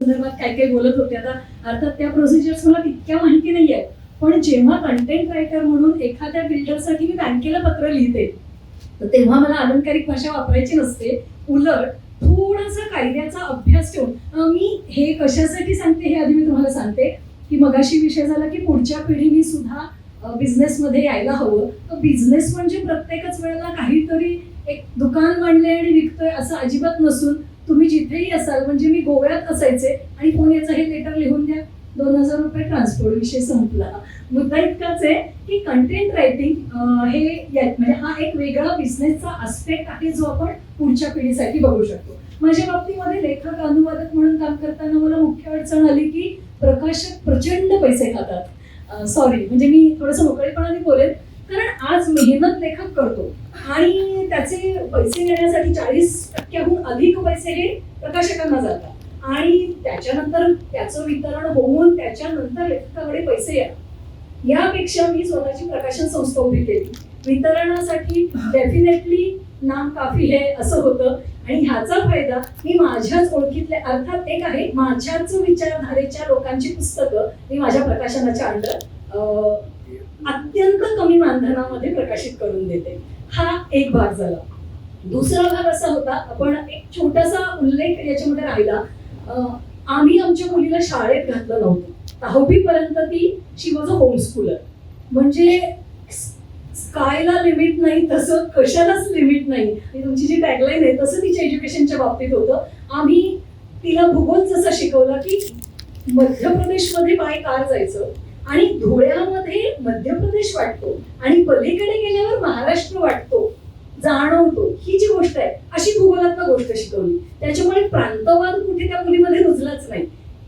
संदर्भात काय काय बोलत होते. आता अर्थात त्या प्रोसिजर्स मला तितक्या माहिती नाही आहेत, पण जेव्हा कंटेंट रायटर म्हणून एखाद्या बिल्डरसाठी मी बँकेला पत्र लिहिते तर तेव्हा मला अलंकारिक भाषा वापरायची नसते. उलट थोडासा कायद्याचा अभ्यास ठेवून मी हे कशासाठी सांगते हे आधी मी तुम्हाला सांगते की मगाशी विषय झाला की पुढच्या पिढीने सुद्धा बिझनेसमध्ये यायला हवं. तर बिझनेस म्हणजे प्रत्येकच वेळेला काहीतरी एक दुकान मांडले आणि विकतोय असं अजिबात नसून तुम्ही जिथेही असाल, म्हणजे मी गोव्यात असायचे आणि फोन याचं हे लेटर लिहून द्या, 2000 रुपये ट्रान्सपोर्ट, विषय संपला. मुद्दा इतकाच आहे की कंटेंट रायटिंग हे म्हणजे हा एक वेगळा बिझनेसचा आस्पेक्ट आहे जो आपण पुढच्या पिढीसाठी बघू शकतो. माझ्या बाबतीमध्ये लेखक अनुवादक म्हणून काम करताना मला मुख्य अडचण आली की प्रकाशक प्रचंड पैसे खातात. सॉरी, म्हणजे मी थोडंसं मोकळेपणाने बोलेन, कारण आज मेहनत लेखक करतो आणि त्याचे पैसे घेण्यासाठी 40% अधिक पैसे हे प्रकाशकांना जातात आणि त्याच्यानंतर त्याचं वितरण होऊन त्याच्यानंतर लेखकाकडे पैसे येतात. यापेक्षा मी स्वतःची प्रकाशन संस्था उभी केली. वितरणासाठी डेफिनेटली नाम काफी आहे असं होतं आणि ह्याचा फायदा मी माझ्याच ओळखीतल्या, अर्थात एक आहे माझ्याच विचारधारेच्या लोकांची पुस्तकं मी माझ्या प्रकाशनाच्या अंडर अत्यंत कमी मानधनामध्ये प्रकाशित करून देते. हा एक भाग झाला. दुसरा भाग असा होता, आपण एक छोटासा उल्लेख याच्यामध्ये राहिला, आम्ही आमच्या मुलीला शाळेत घातलं नव्हतं. 10वी पर्यंत शी वॉज अ होम स्कूलर. म्हणजे स्कायला लिमिट नाही तसं कशालाच लिमिट नाही. तुमची जी टॅगलाईन आहे तसं तिच्या एज्युकेशनच्या बाबतीत होतं. आम्ही तिला भूगोल जसा शिकवला की मध्य प्रदेशमध्ये बाय कार जायचं आणि धुळ्यामध्ये मध्य प्रदेश वाटतो आणि पलीकडे गेल्यावर महाराष्ट्र वाटतो, जाणवतो, ही जी गोष्ट आहे अशी भूगोलात्मक गोष्ट शिकवली. त्याच्यामुळे प्रांतवाद कुठे त्या मुलीमध्ये रुजलाच नाही.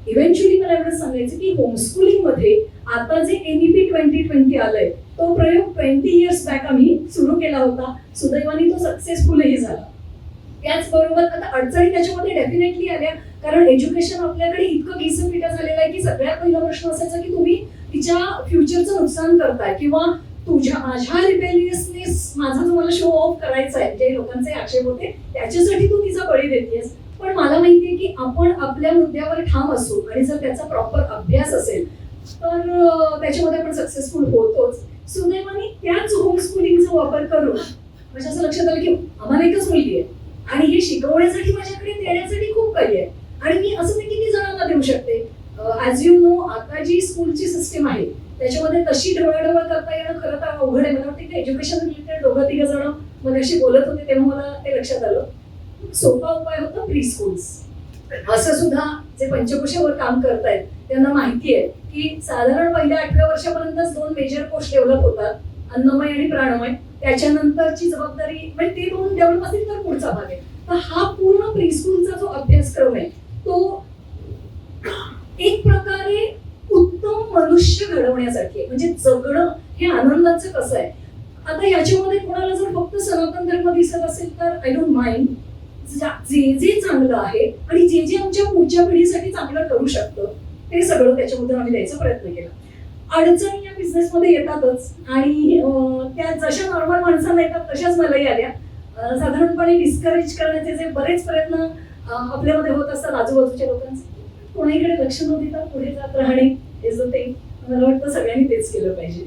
इव्हेंच्युअली मला एवढं सांगायचं की होमस्कूलिंग मध्ये आता जे NEP 2020 आलंय तो प्रयोग 20 इयर्स बॅक आम्ही सुरू केला होता. सुदैवाने तो सक्सेसफुलही झाला. त्याचबरोबर आता अडचणी त्याच्यामध्ये डेफिनेटली आल्या, कारण एज्युकेशन आपल्याकडे इतकं घिसपिटा झालेलं आहे की सगळ्यात पहिला प्रश्न असायचा की तुम्ही तिच्या फ्युचरचं नुकसान करताय किंवा माझ्या रिबेलियसनेस, माझा तुम्हाला शो ऑफ करायचा आहे, जे लोकांचे आक्षेप होते त्याच्यासाठी तू तिचा बळी देतेस. पण मला माहितीये की आपण आपल्या मुद्द्यावर ठाम असू आणि जर त्याचा प्रॉपर अभ्यास असेल तर त्याच्यामध्ये आपण सक्सेसफुल होतोच. सुदैवाने त्याच होम स्कूलिंगचा वापर करून म्हणजे असं लक्षात आलं की आम्हाला एकच मुलगी आहे आणि हे शिकवण्यासाठी माझ्याकडे देण्यासाठी खूप काही आहे आणि मी असं नाही किती जणांना देऊ शकते. ॲज यू नो, आता जी स्कूलची सिस्टीम आहे त्याच्यामध्ये तशी ढवळाढवळ करता येणं खरं तर अवघड आहे. मला वाटतं की एज्युकेशन रिलेटेड 2-3 जण मग अशी बोलत होते तेव्हा मला ते लक्षात आलं. सोपा उपाय होता प्री स्कूल्स. असं सुद्धा जे पंचकोशावर काम करतायत त्यांना माहिती आहे की साधारण पहिल्या 8व्या वर्षापर्यंतच 2 मेजर पोस्ट डेव्हलप होतात, अन्नमय आणि प्राणमय. त्याच्यानंतरची जबाबदारी म्हणजे ते 2 डेव्हलप असतील तर पुढचा भाग आहे. तर हा पूर्ण प्री स्कूलचा जो अभ्यासक्रम आहे तो एक प्रकारे उत्तम मनुष्य घडवण्यासाठी आहे. म्हणजे जगणं हे आनंदाचं कसं आहे. आता याच्यामध्ये कोणाला जर फक्त सनातन धर्म दिसत असेल तर आय डोंट माइंड. जे जे चांगलं आहे आणि जे जे आमच्या पुढच्या पिढीसाठी चांगलं करू शकतं ते सगळं त्याच्यामध्ये आम्ही द्यायचा प्रयत्न केला. अडचणी या बिझनेसमध्ये येतातच आणि त्या जशा नॉर्मल माणसांना येतात तशाच मलाही आल्या. साधारणपणे डिस्करेज करण्याचे जे बरेच प्रयत्न आपल्यामध्ये होत असतात आजूबाजूच्या लोकांचे, कोणाकडे लक्ष न देता पुढे जात राहणे इज द थिंग. मला वाटतं सगळ्यांनी तेच केलं पाहिजे.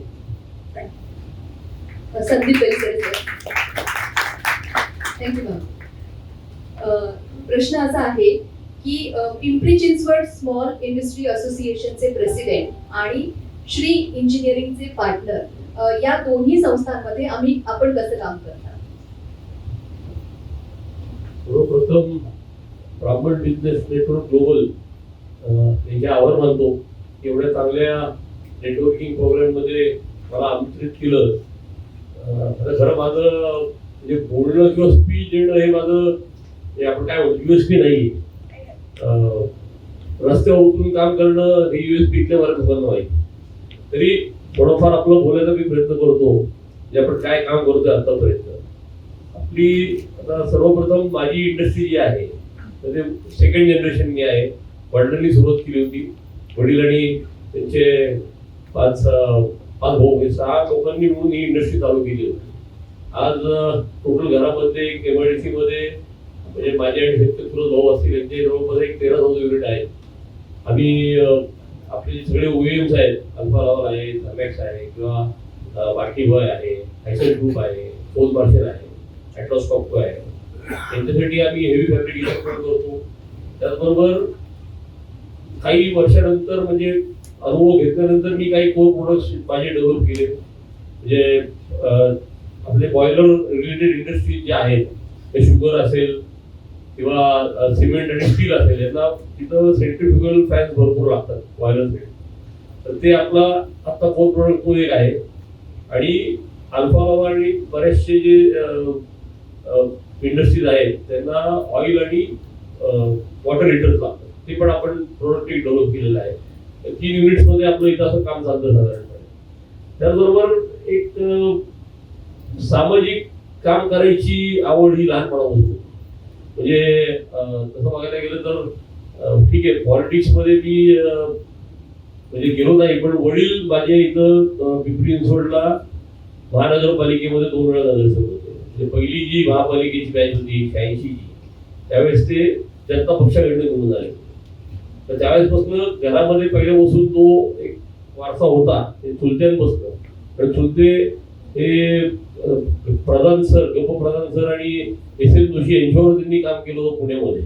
Sandeep thank you ma'am. प्रश्न असा आहे की पिंपरी चिंचवड स्मॉल इंडस्ट्री असोसिएशनचे प्रेसिडेंट आणि श्री इंजिनिअरिंगचे पार्टनर या दोन्ही संस्थांमध्ये आपण कसं काम करता? सर्वप्रथम ब्राह्मण बिझनेस नेटवर्क ग्लोबल याचे आभार मानतो. एवढ्या चांगल्या नेटवर्किंग प्रोग्राममध्ये मला आमंत्रित केलं. खरं माझं म्हणजे बोलणं किंवा स्पीच देणं हे माझं आपण काय म्हणतो USP नाही. रस्त्यावर उतरून काम करणं हे USP इथल्या मला लोकांना माहिती. तरी थोडंफार आपलं बोलायचा मी प्रयत्न करतो जे आपण काय काम करतोय आतापर्यंत. आपली आता सर्वप्रथम माझी इंडस्ट्री जी आहे तर ते सेकंड जनरेशन मी आहे. वडिलांनी सुरुवात केली होती. वडील आणि त्यांचे 5 भाऊ, 6 लोकांनी मिळून ही इंडस्ट्री चालू केली होती. आज टोटल घरामध्ये MIDC मध्ये म्हणजे माझे आणि 70 भाऊ असतील यांचे जवळपास एक 13,000 युनिट आहे. आम्ही आपले सगळे OEMs आहेत, अल्फा लॉवर आहे, थर्मॅक्स आहे किंवा बाकीबॉय आहे, हायसन ग्रुप आहे, फोर्स मार्शल आहे, ॲटलॉस कॉप्को आहे, त्यांच्यासाठी आम्ही हेवी फॅब्रिकेशन पण करतो. त्याचबरोबर काही वर्षानंतर म्हणजे अनुभव घेतल्यानंतर मी काही कोर प्रोडक्ट्स माझे डेव्हलप केले. म्हणजे आपले बॉयलर रिलेटेड इंडस्ट्री जे आहेत, ते शुगर असेल किंवा सिमेंट आणि स्टील असेल, यांना तिथं सेंट्रिफ्युगल फॅन्स भरपूर लागतात बॉयलरसाठी. तर ते आपला आता कोर प्रोडक्ट तो एक आहे. आणि अल्फा लॉवर आणि बरेचसे जे इंडस्ट्रीज आहेत त्यांना ऑइल आणि वॉटर हीटर्स लागतात, ते पण आपण प्रोडक्ट डेव्हलप केलेलं आहे. 3 युनिट्समध्ये आपलं इथं असं काम चालतं साधारणपणे. त्याचबरोबर एक सामाजिक काम करायची आवड ही लहानपणापासून. म्हणजे तसं बघायला गेलं तर ठीक आहे, पॉलिटिक्समध्ये मी म्हणजे गेलो नाही, पण वडील माझे इथं पिंपरी चिंचवडला महानगरपालिकेमध्ये 2 वेळा नगरसेवक होते. म्हणजे पहिली जी महापालिकेची बॅच होती 86 ची, त्यावेळेस ते जनता पक्षाकडनं निवडून आले. तर त्यावेळेसपासून घरामध्ये पहिल्यापासून तो एक वारसा होता, ते चुलत्यांपासून. पण चुलते हे प्रधान सर, गप्पप्रधान सर आणि S.L. जोशी यांच्यावर त्यांनी काम केलं होतं पुण्यामध्ये.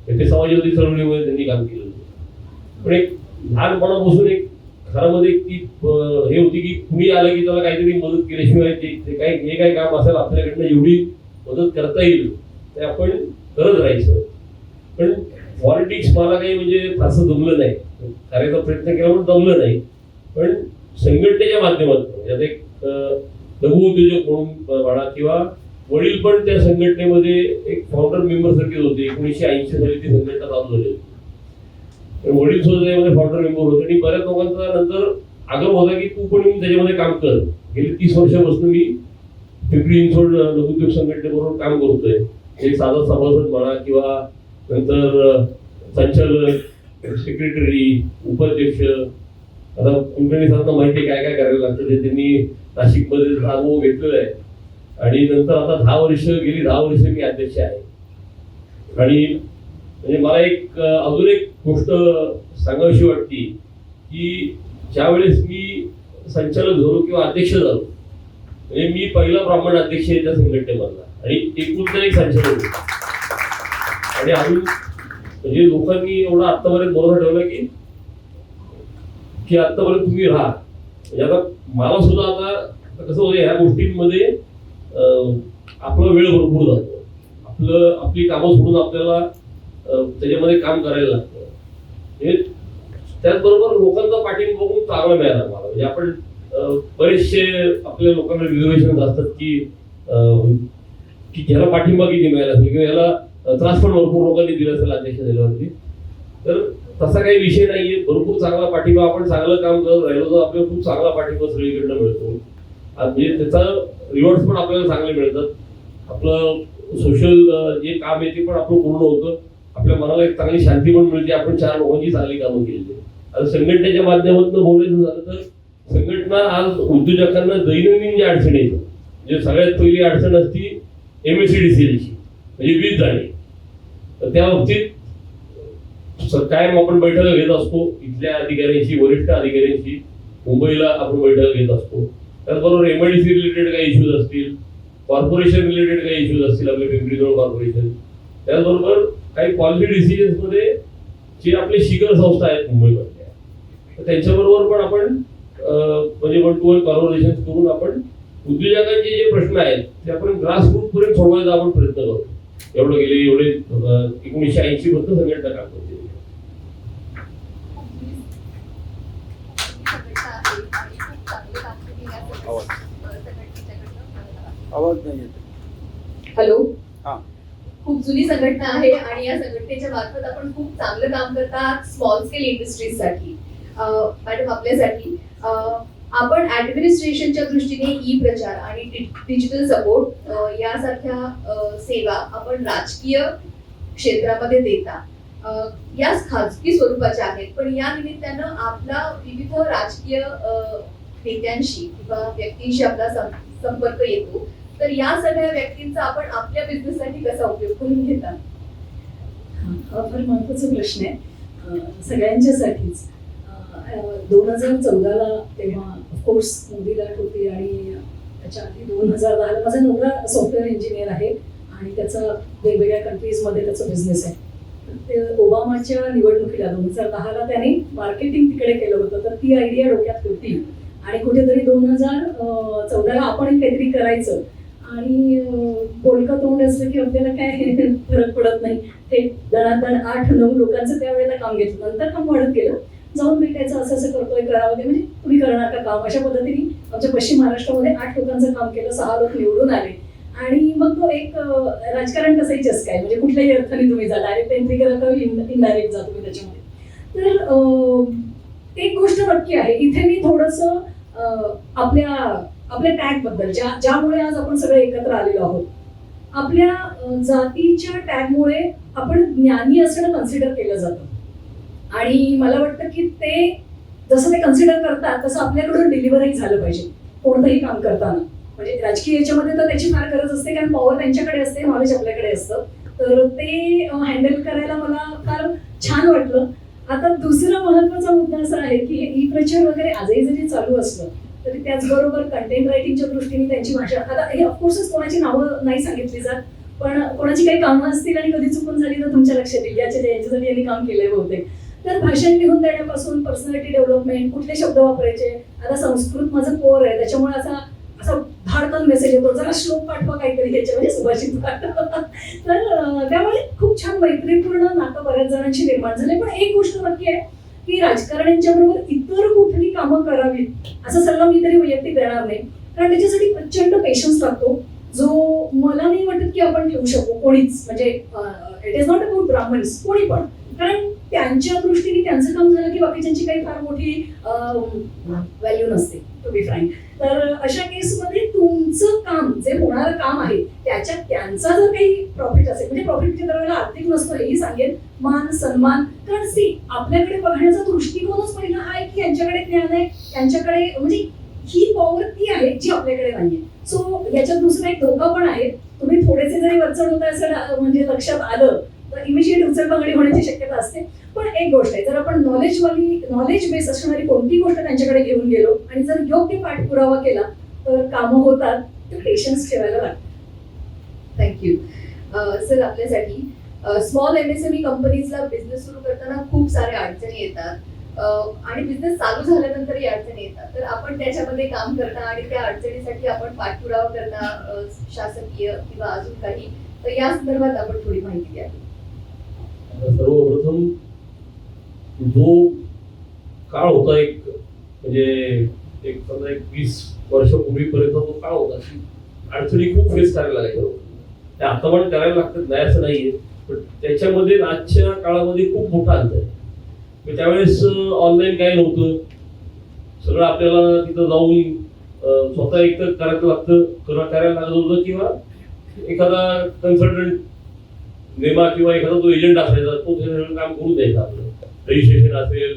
ते समाजवादी चळवळीमध्ये त्यांनी काम केलं होतं. पण एक लहानपणापासून एक घरामध्ये ती हे होती की कुणी आलं की त्याला काहीतरी मदत केल्याशिवाय जे काही काम असेल आपल्याकडनं जेवढी मदत करता येईल ते आपण करत राहायचं. पण पॉलिटिक्स मला काही म्हणजे फारसं जमलं नाही, करायचा प्रयत्न केला पण जमलं नाही. पण संघटनेच्या माध्यमातून यात एक लघु उद्योजक म्हणून म्हणा किंवा वडील पण त्या संघटनेमध्ये एक फाउंडर मेंबर सारखेच होते. 1980 साली ती संघटना चालू झाली होती. वडील सुद्धा त्यामध्ये फाउंडर मेंबर होते आणि बऱ्याच लोकांचा नंतर आग्रह होता की तू पण त्याच्यामध्ये काम कर. गेली 30 वर्षापासून मी पिंपरी चिंचवड लघुउद्योग संघटनेबरोबर काम करतोय. एक साधा सभासद म्हणा किंवा नंतर संचालक, सेक्रेटरी, उपाध्यक्ष. आता कंपनी सांगता माहिती काय काय करायला लागतं ते त्यांनी नाशिकमध्ये अनुभव घेतलेला आहे. आणि नंतर आता गेली 10 वर्ष मी अध्यक्ष आहे. आणि म्हणजे मला एक अजून एक गोष्ट सांगावीशी वाटते की ज्यावेळेस मी संचालक झालो किंवा अध्यक्ष झालो, म्हणजे मी पहिला ब्राह्मण अध्यक्ष आहे त्या संघटनेमधला आणि एकुलता एक संचालक होतो. आणि अजून म्हणजे लोकांनी एवढा आत्तापर्यंत भरोसा ठेवला की आत्तापर्यंत तुम्ही राहा. म्हणजे आता मला सुद्धा आता कसं होतं, ह्या गोष्टींमध्ये आपला वेळ भरपूर जातो. आपली कामं सोडून आपल्याला त्याच्यामध्ये काम करायला लागतं. त्याचबरोबर लोकांचा पाठिंबा बघून चांगला मिळाला मला. म्हणजे आपण बरेचसे आपल्या लोकांना रिझर्वेशन असतात की ज्याला पाठिंबा किती मिळाला असेल किंवा याला त्रास पण भरपूर लोकांनी दिला असेल अध्यक्ष झाल्यावरती. तर तसा काही विषय नाहीये. भरपूर चांगला पाठिंबा, आपण चांगलं काम करत राहिलो तर आपल्याला खूप चांगला पाठिंबा सगळीकडनं मिळतो. म्हणजे त्याचा रिवॉर्ड्स पण आपल्याला चांगले मिळतात. आपलं सोशल जे काम आहे ते पण आपलं पूर्ण होतं. आपल्या मनाला एक चांगली शांती पण मिळते. आपण 4 लोकांची चांगली कामं केली. आता संघटनेच्या माध्यमातून बोलायचं झालं तर संघटना आज उद्योजकांना दैनंदिन ज्या अडचणी येतात, म्हणजे सगळ्यात पहिली अडचण असती MSEDCLची म्हणजे वीज जाणे. तर त्या बाबतीत कायम आपण बैठका घेत असतो इथल्या अधिकाऱ्यांशी, वरिष्ठ अधिकाऱ्यांशी. मुंबईला आपण बैठका घेत असतो. त्याचबरोबर MIDC रिलेटेड काही इश्यूज असतील, कॉर्पोरेशन रिलेटेड काही इश्यूज असतील, आपले पिंपरी चिंचवड कॉर्पोरेशन. त्याचबरोबर काही पॉलिसी डिसिजन्स मध्ये जे आपले शिखर संस्था आहेत मुंबईमधल्या, तर त्यांच्याबरोबर पण आपण म्हणजे 1-to-1 कॉन्व्हर्सेशन करून आपण उद्योजकांचे जे प्रश्न आहेत ते आपण ग्रासरूट पर्यंत सोडवायचा आपण प्रयत्न करतो. एवढे 1980 पासून संघटना काम करते. आवाज नाही येत. हॅलो. हा. खूप जुनी संघटना आहे आणि या संघटनेच्या मार्फत आपण खूप चांगलं काम करतात स्मॉल स्केल इंडस्ट्रीज साठी. मॅडम, आपल्यासाठी आपण ऍडमिनिस्ट्रेशनच्या दृष्टीने ई प्रचार आणि डिजिटल सपोर्ट यासारख्या सेवा आपण राजकीय क्षेत्रामध्ये देता. या खाजगी स्वरूपाच्या आहेत, पण या निमित्तानं आपला विविध राजकीय नेत्यांशी किंवा व्यक्तींशी आपला संपर्क येतो. तर या सगळ्या व्यक्तींचा आपण आपल्या बिझनेससाठी कसा उपयोग करून घेता? हा फार महत्त्वाचा प्रश्न आहे. सगळ्यांच्यासाठीच 2014ला तेव्हा ऑफकोर्स मोदी लाट होती आणि त्याच्या आधी 2010ला माझा नवरा सॉफ्टवेअर इंजिनियर आहे आणि त्याचा वेगवेगळ्या कंट्रीजमध्ये त्याचा बिझनेस आहे. ते ओबामाच्या निवडणुकीला 2010ला त्याने मार्केटिंग तिकडे केलं होतं, तर ती आयडिया डोक्यात होती आणि कुठेतरी 2014ला आपण काहीतरी करायचं आणि बोलकं तोंड असलं की आपल्याला काय फरक पडत नाही. ते दणादण 8-9 लोकांचं त्यावेळेला काम घेतलं, नंतर काम वाढत गेलं. जाऊन भेटायचं, असं असं करतोय, करावं ते, म्हणजे तुम्ही करणार का काम, अशा पद्धतीने आमच्या पश्चिम महाराष्ट्रामध्ये 8 लोकांचं काम केलं, 6 लोक निवडून आले. आणि मग तो एक राजकारण कसंही जस काय, म्हणजे कुठल्याही अर्थाने तुम्ही जा, डायरेक्ट एंट्री करा का इनडायरेक्ट जा तुम्ही त्याच्यामध्ये. तर एक गोष्ट नक्की आहे, इथे मी थोडंसं आपल्या टॅग बद्दल ज्यामुळे आज आपण सगळे एकत्र आलेलो आहोत, आपल्या जातीच्या टॅगमुळे आपण ज्ञानी असणं कन्सिडर केलं जातं आणि मला वाटतं की ते जसं ते कन्सिडर करतात तसं आपल्याकडून डिलिव्हरही झालं पाहिजे कोणतंही काम करताना. म्हणजे राजकीय याच्यामध्ये तर त्याची फार गरज असते, कारण पॉवर त्यांच्याकडे असते, नॉलेज आपल्याकडे असतं, तर ते हँडल करायला मला फार छान वाटलं. आता दुसरा महत्त्वाचा मुद्दा असा आहे की हे ई प्रचार वगैरे आजही जरी चालू असलं तरी त्याचबरोबर कंटेंट रायटिंगच्या दृष्टीने त्यांची भाषा, आता हे ऑफकोर्सच कोणाची नावं नाही सांगितली जात, पण कोणाची काही कामं असतील आणि कधी चुकून झाली तर तुमच्या लक्षात येईल यांच्यासाठी यांनी काम केलंय बहुतेक. तर भाषण लिहून देण्यापासून पर्सनॅलिटी डेव्हलपमेंट, कुठले शब्द वापरायचे, आता संस्कृत माझं कोर आहे त्याच्यामुळे असा धाडकन मेसेज येतो, जरा श्लोक पाठवा काहीतरी ह्याच्या, म्हणजे सुभाषित पाठवा. तर त्यामुळे खूप छान मैत्रीपूर्ण नातं बऱ्याच जणांशी निर्माण झाले. पण एक गोष्ट नक्की आहे की राजकारण्यांच्या बरोबर इतर कुठली कामं करावीत असा सल्ला मी तरी वैयक्तिक देणार नाही, कारण त्याच्यासाठी प्रचंड पेशन्स लागतो, जो मला नाही वाटत की आपण ठेवू शकू कोणीच. म्हणजे it is not about Brahmins, कोणी पण, कारण त्यांच्या दृष्टीने त्यांचं काम झालं की बाकीच्यांची काही फार मोठी व्हॅल्यू नसते, टू बी फ्रँक. तर अशा केसमध्ये तुमचं काम जे होणारं काम आहे त्याच्यात त्यांचा जर काही प्रॉफिट असेल, म्हणजे प्रॉफिटच्या दरवेळेला आर्थिक नसतं हेही सांगेल, मान सन्मान, कारण सी आपल्याकडे बघण्याचा दृष्टिकोनच पहिला हा आहे की यांच्याकडे ज्ञान आहे, यांच्याकडे, म्हणजे ही पॉवर ती आहे जी आपल्याकडे नाहीये. सो याच्यात दुसरा एक धोका पण आहे, तुम्ही थोडेसे जरी वरचढ होत असं म्हणजे लक्षात आलं तर इमिजिएट उचलबांगडी होण्याची शक्यता असते. पण एक गोष्ट आहे, जर आपण नॉलेज बेस असणारी कोणती गोष्ट त्यांच्याकडे घेऊन गेलो आणि जर योग्य पाठपुरावा केला तर कामं होतात, तर पेशन्स ठेवायला लागतात. Thank you sir. आपल्यासाठी स्मॉल MSME कंपनीजला बिझनेस सुरू करताना खूप साऱ्या अडचणी येतात आणि बिझनेस चालू झाल्यानंतरही अडचणी येतात, तर आपण त्याच्यामध्ये काम करणं आणि त्या अडचणीसाठी आपण पाठपुरावा करणं शासकीय किंवा अजून काही, तर या संदर्भात आपण थोडी माहिती द्या. सर्वप्रथम जो काळ होता, एक म्हणजे एक समजा 20 वर्षापूर्वीपर्यंत जो काळ होता, अडचणी खूप फेस करायला लागायच्या, त्या आता पण करायला लागतात, नाही असं नाहीये, पण त्याच्यामध्ये आजच्या काळामध्ये खूप मोठा अंतर आहे. त्यावेळेस ऑनलाईन काही नव्हतं, सगळं आपल्याला तिथं जाऊन स्वतः एक तर करायला लागत होतं, किंवा एखादा कन्सल्टंट नेमा किंवा एखादा तो एजंट असायचा, तो सगळं काम करून द्यायचा. आपलं रजिस्ट्रेशन असेल,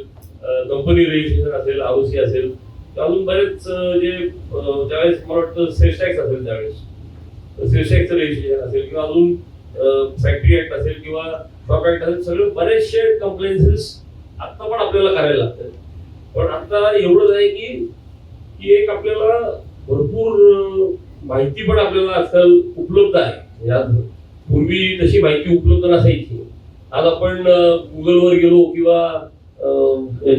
कंपनी रजिस्ट्रेशन असेल, आरओसी असेल, अजून बरेच जे ज्यावेळेस मला वाटतं सेल्स टॅक्स असेल, त्यावेळेस सेल्स टॅक्सचं रजिस्ट्रेशन असेल, किंवा अजून फॅक्टरी ऍक्ट असेल किंवा स्टॉक ऍक्ट असेल, सगळे बरेचसे कंप्लेन्सेस आता पण आपल्याला करायला लागतात. पण आता एवढंच आहे की एक आपल्याला भरपूर माहिती पण आपल्याला आजकाल उपलब्ध आहे. पूर्वी तशी माहिती उपलब्ध नसायची. आज आपण गुगलवर गेलो किंवा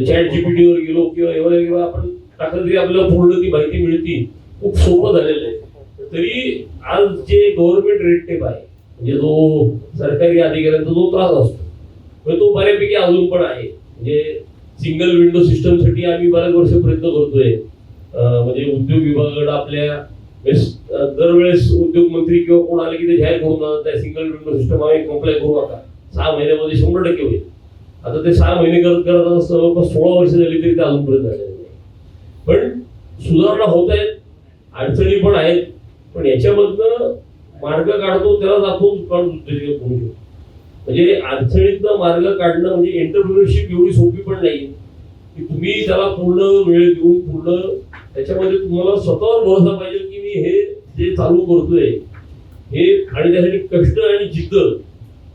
चॅट जीपीटीवर गेलो किंवा आपण टाकलं तरी आपल्याला पूर्ण ती माहिती मिळते, खूप सोपं झालेलं आहे. तरी आज जे गव्हर्नमेंट रेड टेप आहे, म्हणजे जो सरकारी अधिकाऱ्यांचा जो त्रास असतो तो बऱ्यापैकी अजून पण आहे. म्हणजे सिंगल विंडो सिस्टमसाठी आम्ही बऱ्याच वर्ष प्रयत्न करतोय. म्हणजे उद्योग विभागाकडे आपल्या दरवेळेस उद्योग मंत्री किंवा कोण आले की ते जाहीर करून त्या सिंगल विंडो सिस्टम आम्ही कम्प्लाय करू नका, 6 महिन्यामध्ये 100% होईल. आता ते 6 महिने करत जवळपास 16 वर्ष झाली तरी ते अजूनपर्यंत झालेलं नाही. पण सुधारणा होत आहेत, अडचणी पण आहेत, पण याच्यामधनं मार्ग काढतो त्याला आपण म्हणजे अडचणीतनं मार्ग काढणं म्हणजे एंटरप्रिनरशिप एवढी सोपी पण नाही की तुम्ही त्याला पूर्ण वेळ देऊन पूर्ण त्याच्यामध्ये तुम्हाला स्वतःवर भरोसा पाहिजे की मी हे जे चालू करतोय हे, आणि त्यासाठी कष्ट आणि जिद्द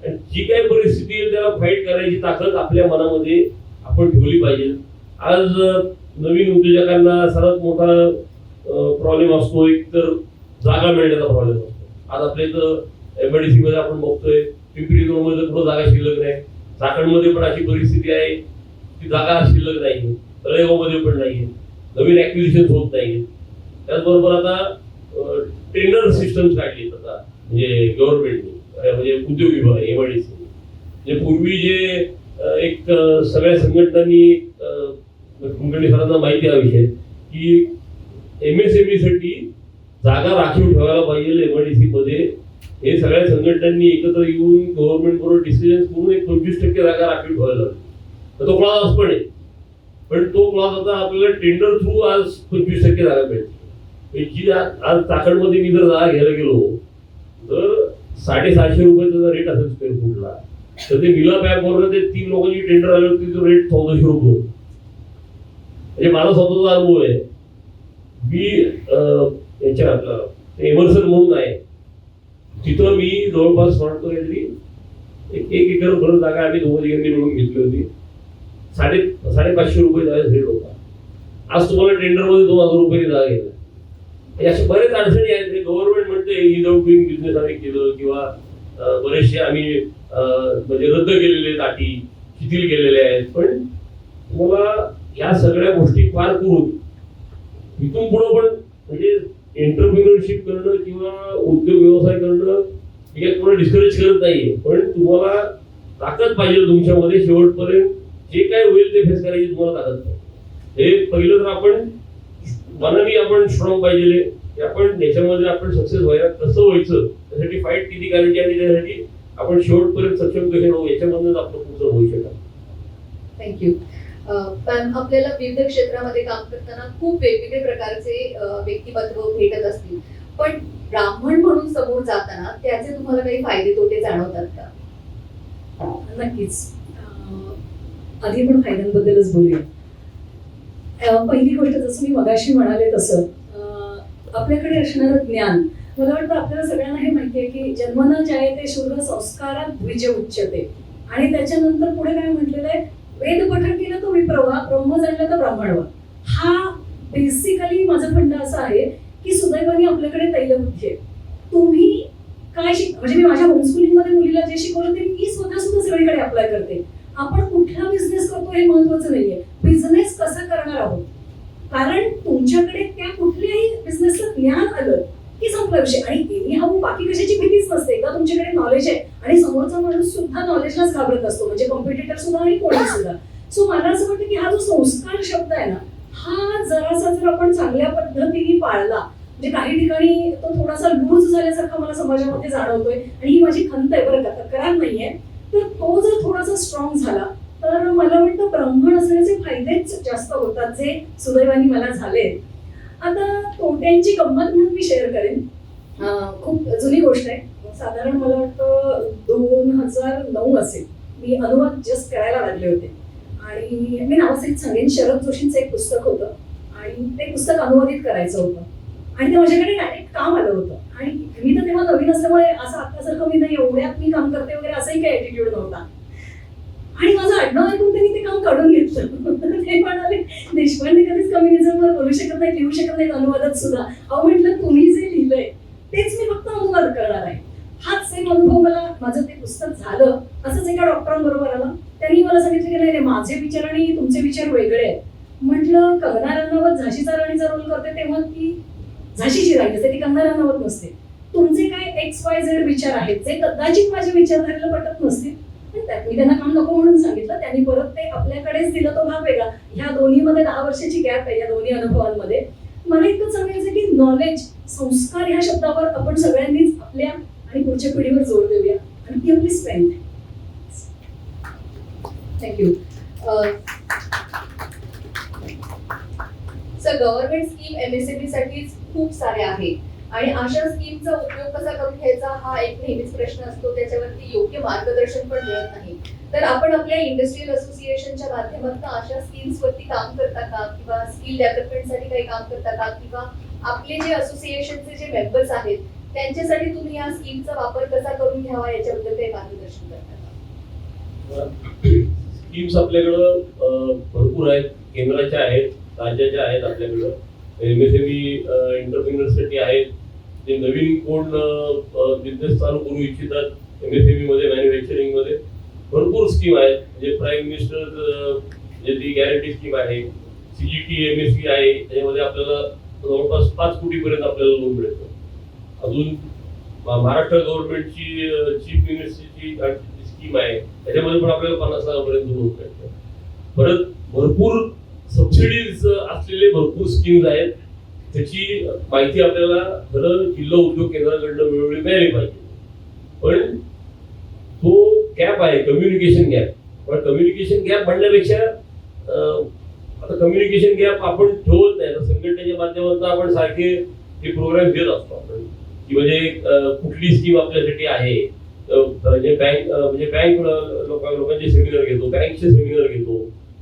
आणि जी काही परिस्थिती येईल त्याला फाईट करायची ताकद आपल्या मनामध्ये आपण ठेवली पाहिजे. आज नवीन उद्योजकांना सर्वात मोठा प्रॉब्लेम असतो एक तर जागा मिळण्याचा प्रॉब्लेम असतो. आज आपल्या इथं MIDC मध्ये आपण बघतोय पिंपरी मध्ये कुठं जागा शिल्लक नाही. चाकणमध्ये पण अशी परिस्थिती आहे की जागा शिल्लक नाही. तळेगावमध्ये पण नाही. नवीन ऍक्विजिशन होत नाही. त्याचबरोबर आता टेंडर सिस्टम काढली आता म्हणजे गव्हर्नमेंटने म्हणजे उद्योग विभाग MIDC म्हणजे पूर्वी जे एक सगळ्या संघटनांनी कुलकर्णी सरांना माहिती हा विषय की MSME साठी जागा राखीव ठेवायला पाहिजे MIDC मध्ये. हे सगळ्या संघटनांनी एकत्र येऊन गव्हर्नमेंट बरोबर डिसिजन करून एक 25% जागा राखीव ठेवायला हवी. तर तो क्लॉज पण आहे. पण तो क्लॉज आता आपल्याला टेंडर थ्रू आज 25% जागा मिळते. जी आज चाकणमध्ये मी जर जागा घ्यायला गेलो तर 750 रुपयाचा रेट असेल स्क्वेअर फूटला. तर ते निला बॅगवर ते 3 लोकांची टेंडर आली होती तो रेट 1400 रुपये. म्हणजे माझा स्वतःचा अनुभव आहे. मी याच्या आपला एमर्सन म्हणून आहे तिथं मी जवळपास म्हणतो काहीतरी 1 एकर भरून जागा आम्ही 2 ठिकाणी मिळून घेतली होती. 550 रुपये जागा रेट होता. आज तुम्हाला टेंडरमध्ये 2000 रुपये जागा घ्यायला. अशा बरेच अडचणी आहेत. गव्हर्नमेंट म्हणते विदाउट डुईंग बिझनेस आम्ही केलं किंवा बरेचसे आम्ही म्हणजे रद्द केलेले अटी शिथिल केलेले आहेत. पण तुम्हाला या सगळ्या गोष्टी पार करून इथून पुढं पण म्हणजे एंटरप्रिनरशिप करणं किंवा उद्योग व्यवसाय करणं हे कोणा डिस्करेज करत नाहीये. पण तुम्हाला ताकद पाहिजे तुमच्यामध्ये शेवटपर्यंत जे काय होईल ते फेस करायची तुम्हाला ताकद पाहिजे. हे पहिलं तर आपण मनाने आपण स्ट्रॉंग पाहिजे की आपण याच्यामध्ये आपण सक्सेस व्हायला कसं व्हायचं त्यासाठी फाईट किती करायची आणि त्यासाठी आपण शेवटपर्यंत सक्षम कसे राहू याच्यामधूनच आपलं पुढचं होऊ शकेल. थँक्यू. मॅम आपल्याला विविध क्षेत्रामध्ये काम करताना खूप वेगवेगळे प्रकारचे व्यक्तिमत्व भेटत असतील. पण ब्राह्मण म्हणून समोर जाताना त्याचे तुम्हाला काही फायदे तोटे जाणवतात का? नक्कीच. आधी पण फायद्यांबद्दलच बोलूया. पहिली गोष्ट जसं मी मगाशी म्हणाले तसं आपल्याकडे असणारं ज्ञान. मला वाटतं आपल्याला सगळ्यांना हे माहिती आहे की जन्मना जायते शूद्र संस्कारात द्विज उच्यते. आणि त्याच्यानंतर पुढे काय म्हटलेलं आहे, वेद पठण केलं तो विप्रवा, ब्रह्म जाणलं तर ब्राह्मण व्हा. हा बेसिकली माझं म्हणणं असं आहे की सुदैवाने आपल्याकडे तैलबुद्धी आहे. तुम्ही काय म्हणजे मी माझ्या होमस्कूलिंग मध्ये मुलीला जे शिकवलं ते मी स्वतः सुद्धा सगळीकडे अप्लाय करते. आपण कुठला बिझनेस करतो हे महत्वाचं नाहीये, बिझनेस कसा करणार आहोत. कारण तुमच्याकडे त्या कुठल्याही बिझनेसचं ज्ञान आलं की संपला विषय. आणि एनी हाऊ बाकी कशाची भीतीच नसते. एकदा तुमच्याकडे नॉलेज आहे आणि समोरचा माणूस सुद्धा नॉलेजलाच घाबरत असतो, म्हणजे कॉम्पिटिटर सुद्धा आणि कोणी सुद्धा. सो मला असं वाटतं की हा जो संस्कार शब्द आहे ना, हा जरासा जर आपण चांगल्या पद्धतीने पाळला, म्हणजे काही ठिकाणी तो थोडासा लूज झाल्यासारखा मला समाजामध्ये जाणवतोय आणि ही माझी खंत आहे बरं का, तक्रार नाहीये. तर तो जर थोडासा स्ट्रॉंग झाला तर मला वाटतं ब्राह्मण असण्याचे फायदेच जास्त होतात, जे सुदैवाने मला झाले. आता तोट्यांची गंमत म्हणून मी शेअर करेन. खूप जुनी गोष्ट आहे. साधारण मला वाटतं 2009 असेल, मी अनुवाद जस्ट करायला लागले होते आणि मी नावासहित सांगेन, शरद जोशींचं एक पुस्तक होतं आणि ते पुस्तक अनुवादित करायचं होतं आणि ते माझ्याकडे डायरेक्ट काम आलं होतं. आणि मी तर तेव्हा नवीन असल्यामुळे असं आत्तासारखं मी नाही एवढ्यात मी काम करते वगैरे असंही काही ॲटिट्यूड नव्हता. आणि माझं आडनाव ऐकून त्यांनी ते काम काढून घेतलं. ते म्हणाले, देशपांडे कधीच कम्युनिझमवर बोलू शकत नाही, लिहू शकत नाहीत अनुवादात सुद्धा. अहो म्हटलं, तुम्ही जे लिहिलंय तेच मी फक्त अनुवाद करणार आहे. हाच सेम अनुभव मला, माझं ते पुस्तक झालं असंच एका डॉक्टरांबरोबर आला. त्यांनी मला सांगितलं की नाही, माझे विचार आणि तुमचे विचार वेगळे आहेत. म्हटलं, कंगना रनौत झाशीचा राणीचा रोल करते तेव्हा ती झाशीची राणी असते, ती कंगना रनौत नसते. तुमचे काय XYZ विचार आहेत जे कदाचित माझ्या विचारधारेला पटत नसतील. मी त्यांना काम नको म्हणून सांगितलं. त्यांनी परत ते आपल्याकडेच दिलं, तो भाग वेगळा. ह्या दोन्हीमध्ये 10 वर्षाची गॅप आहे या दोन्ही अनुभवांमध्ये. मला इतकं सांगायचं की नॉलेज, संस्कार ह्या शब्दावर आपण सगळ्यांनीच आपल्या आणि पुढच्या पिढीवर जोर देऊया आणि ती आपली स्ट्रेंथ आहे. Thank you. Sir, government scheme MSME साठी खूप साऱ्या आहेत आणि अशा स्कीमचा उपयोग कसा करून घ्यायचा हा एक नेहमीच प्रश्न असतो. त्याच्यावरती योग्य मार्गदर्शन पण मिळत नाही. तर आपण आपल्या इंडस्ट्रियल असोसिएशनच्या माध्यमातून अशा स्कीम्स वरती काम करता का, किंवा स्किल डेव्हलपमेंटसाठी काही काम करता का, किंवा आपले जे असोसिएशनचे जे मेंबर्स आहेत त्यांच्यासाठी तुम्ही या स्कीमचा वापर कसा करून घ्यावा याच्याबद्दल काही मार्गदर्शन करता का? स्कीम्स आपल्याकडं भरपूर आहेत, केंद्राच्या आहेत, राज्याच्या आहेत. आपल्याकडं MSME एंटरप्रिनर्ससाठी आहेत. जे नवीन कोण बिझनेस चालू करू इच्छितात MSME मध्ये, मॅन्युफॅक्चरिंग मध्ये भरपूर स्कीम आहेत. म्हणजे प्राईम मिनिस्टर जी गॅरंटी स्कीम आहे, CGT MSE आहे, त्याच्यामध्ये आपल्याला जवळपास 5 कोटीपर्यंत आपल्याला लोन मिळतं. अजून महाराष्ट्र गव्हर्नमेंटची चीफ मिनिस्टरची स्कीम आहे, त्याच्यामध्ये पण आपल्याला 50 लाखापर्यंत लोन मिळतं. परत भरपूर सबसिडीज असलेले भरपूर स्कीम्स आहेत. त्याची माहिती आपल्याला खरं जिल्हा उद्योग केंद्राकडनं वेळोवेळी मिळाली पाहिजे. पण तो गॅप आहे, कम्युनिकेशन गॅप. पण कम्युनिकेशन गॅप म्हणण्यापेक्षा आता कम्युनिकेशन गॅप आपण ठेवत नाही. संघटनेच्या माध्यमातून आपण सारखे हे प्रोग्राम घेत असतो आपण, की म्हणजे कुठली स्कीम आपल्यासाठी आहे. म्हणजे बँक लोकांचे सेमिनार घेतो, बँकचे सेमिनार घेतो.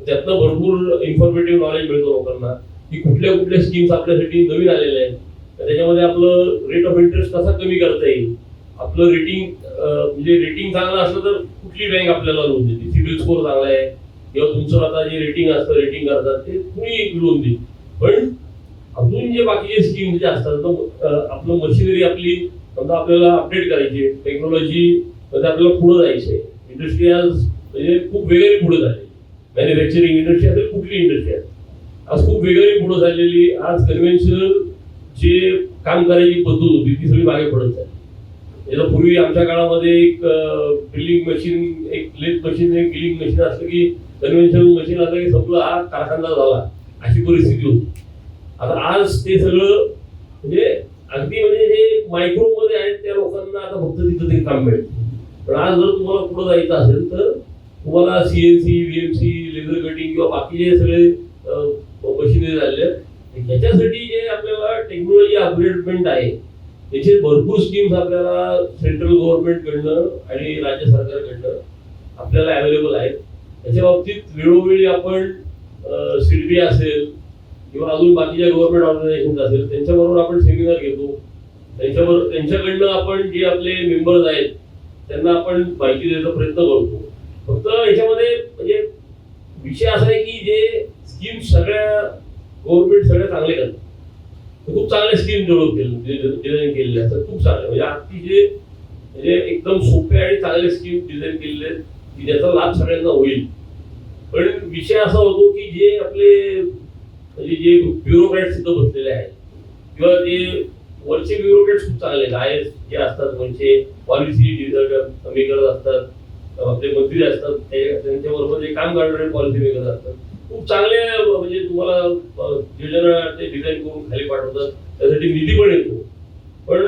त्यातनं भरपूर इन्फॉर्मेटिव्ह नॉलेज मिळतं लोकांना, की कुठल्या कुठल्या स्कीम्स आपल्यासाठी नवीन आलेल्या आहेत. त्याच्यामध्ये आपलं रेट ऑफ इंटरेस्ट कसा कमी करता येईल, आपलं रेटिंग म्हणजे रेटिंग चांगलं असलं तर कुठली बँक आपल्याला लोन देते, सिबिल स्कोर चांगला आहे किंवा तुमचं आता जे रेटिंग असतं, रेटिंग करतात ते कुणी लोन देईल. पण अजून जे बाकीचे स्कीम जे असतात तर आपलं मशिनरी आपली समजा आपल्याला अपडेट करायची, टेक्नॉलॉजी मध्ये आपल्याला पुढे जायचंय. इंडस्ट्री आज म्हणजे खूप वेगळी पुढे झाली. मॅन्युफॅक्चरिंग इंडस्ट्री असेल, कुठली इंडस्ट्री असेल, आज खूप वेगळी पुढे झालेली. आज कन्व्हेन्शनल जे काम करायची पद्धत होती ती सगळी मागे पडत झाली. याच्या पूर्वी आमच्या काळामध्ये एक ड्रिलिंग मशीन, एक लेथ मशीन, एक ड्रिलिंग मशीन असलं की कन्व्हेन्शनल मशीन असलं की सगळं हा कारखाना झाला, अशी परिस्थिती होती. आता आज ते सगळं म्हणजे अगदी म्हणजे जे मायक्रो मध्ये आहेत त्या लोकांना आता फक्त तिथं ते काम मिळतं. पण आज जर तुम्हाला पुढे जायचं असेल तर तुम्हाला CNC, VMC, लेझर कटिंग किंवा बाकीचे सगळे मशिनरी झालेले आहेत. ह्याच्यासाठी जे आपल्याला टेक्नॉलॉजी अपग्रेडमेंट आहे त्याचे भरपूर स्कीम्स आपल्याला सेंट्रल गव्हर्नमेंटकडनं आणि राज्य सरकारकडनं आपल्याला अवेलेबल आहेत. त्याच्या बाबतीत वेळोवेळी आपण सिडबी असेल किंवा अजून बाकीच्या गव्हर्नमेंट ऑर्गनायझेशन असेल त्यांच्याबरोबर आपण सेमिनार घेतो. त्यांच्याकडनं आपण जे आपले मेंबर्स आहेत त्यांना आपण माहिती द्यायचा प्रयत्न करतो. फक्त याच्यामध्ये म्हणजे विषय असा आहे की जे स्कीम सगळ्या गव्हर्नमेंट सगळ्या चांगले करतात. खूप चांगल्या स्कीम डेव्हलप डिझाईन केलेल्या असतात, खूप चांगल्या म्हणजे अतिशय म्हणजे एकदम सोप्या आणि चांगल्या स्कीम डिझाईन केलेल्या आहेत की ज्याचा लाभ सगळ्यांना होईल. पण विषय असा होतो की जे आपले म्हणजे जे ब्युरोक्रॅट्स तिथं बसलेले आहेत किंवा जे वरचे ब्युरोक्रॅट्स खूप चांगले आहेत, IAS जे असतात म्हणजे पॉलिसी मेकर असतात, आपले मंत्री असतात, त्यांच्याबरोबर जे काम करणारे पॉलिसी मेकर असतात, खूप चांगले म्हणजे तुम्हाला योजना ते डिझाईन करून खाली पाठवतात. त्यासाठी निधी पण येतो. पण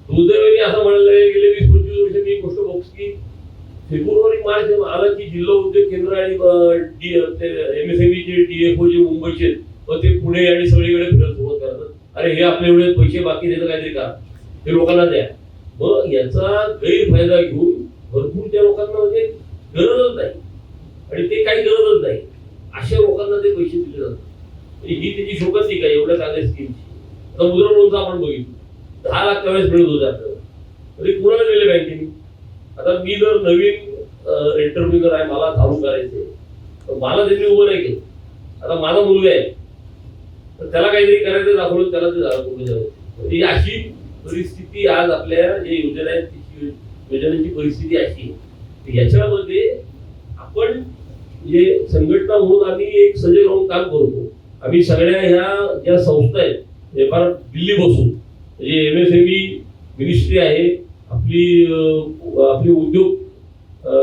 दुर्दैवाने असं म्हणायला गेले 20-25 वर्ष मी गोष्ट बघतो की फेब्रुवारी मार्च आला की जिल्हा उद्योग केंद्र आणि MSME चे DFO जे मुंबईचे व ते पुणे आणि सगळीकडे फिरत सुरुवात करतात. अरे हे आपले एवढे पैसे बाकी त्याचं काहीतरी का हे लोकांना द्या. मग याचा गैरफायदा घेऊन भरपूर त्या लोकांना म्हणजे गरजच नाही आणि ते काही गरजच नाही अशा लोकांना ते पैसे दिले जातात. ही त्याची शोकच नाही काय एवढ्या चांगल्या स्कीमची. आता मुद्रा लोनचा आपण बघितलं 10 लाख त्यावेळेस मिळत होतं आपल्याला, तरी कुणाला दिले बँकेने. आता मी जर नवीन एंटरप्रिनर आहे, मला चालू करायचे, मला त्यांनी उभं नाही केलं. आता माझा मुलगा आहे तर त्याला काहीतरी करायचं दाखवलं, त्याला ते झालं कुठे जावं. म्हणजे अशी परिस्थिती आज आपल्या जे योजना आहेत त्याची योजनांची परिस्थिती अशी. याच्यामध्ये आपण जे संघटना म्हणून आम्ही एक सजग राहून काम करतो. आम्ही सगळ्या ह्या ज्या संस्था आहेत फार दिल्ली बसून म्हणजे MSME मिनिस्ट्री आहे, आपली उद्योग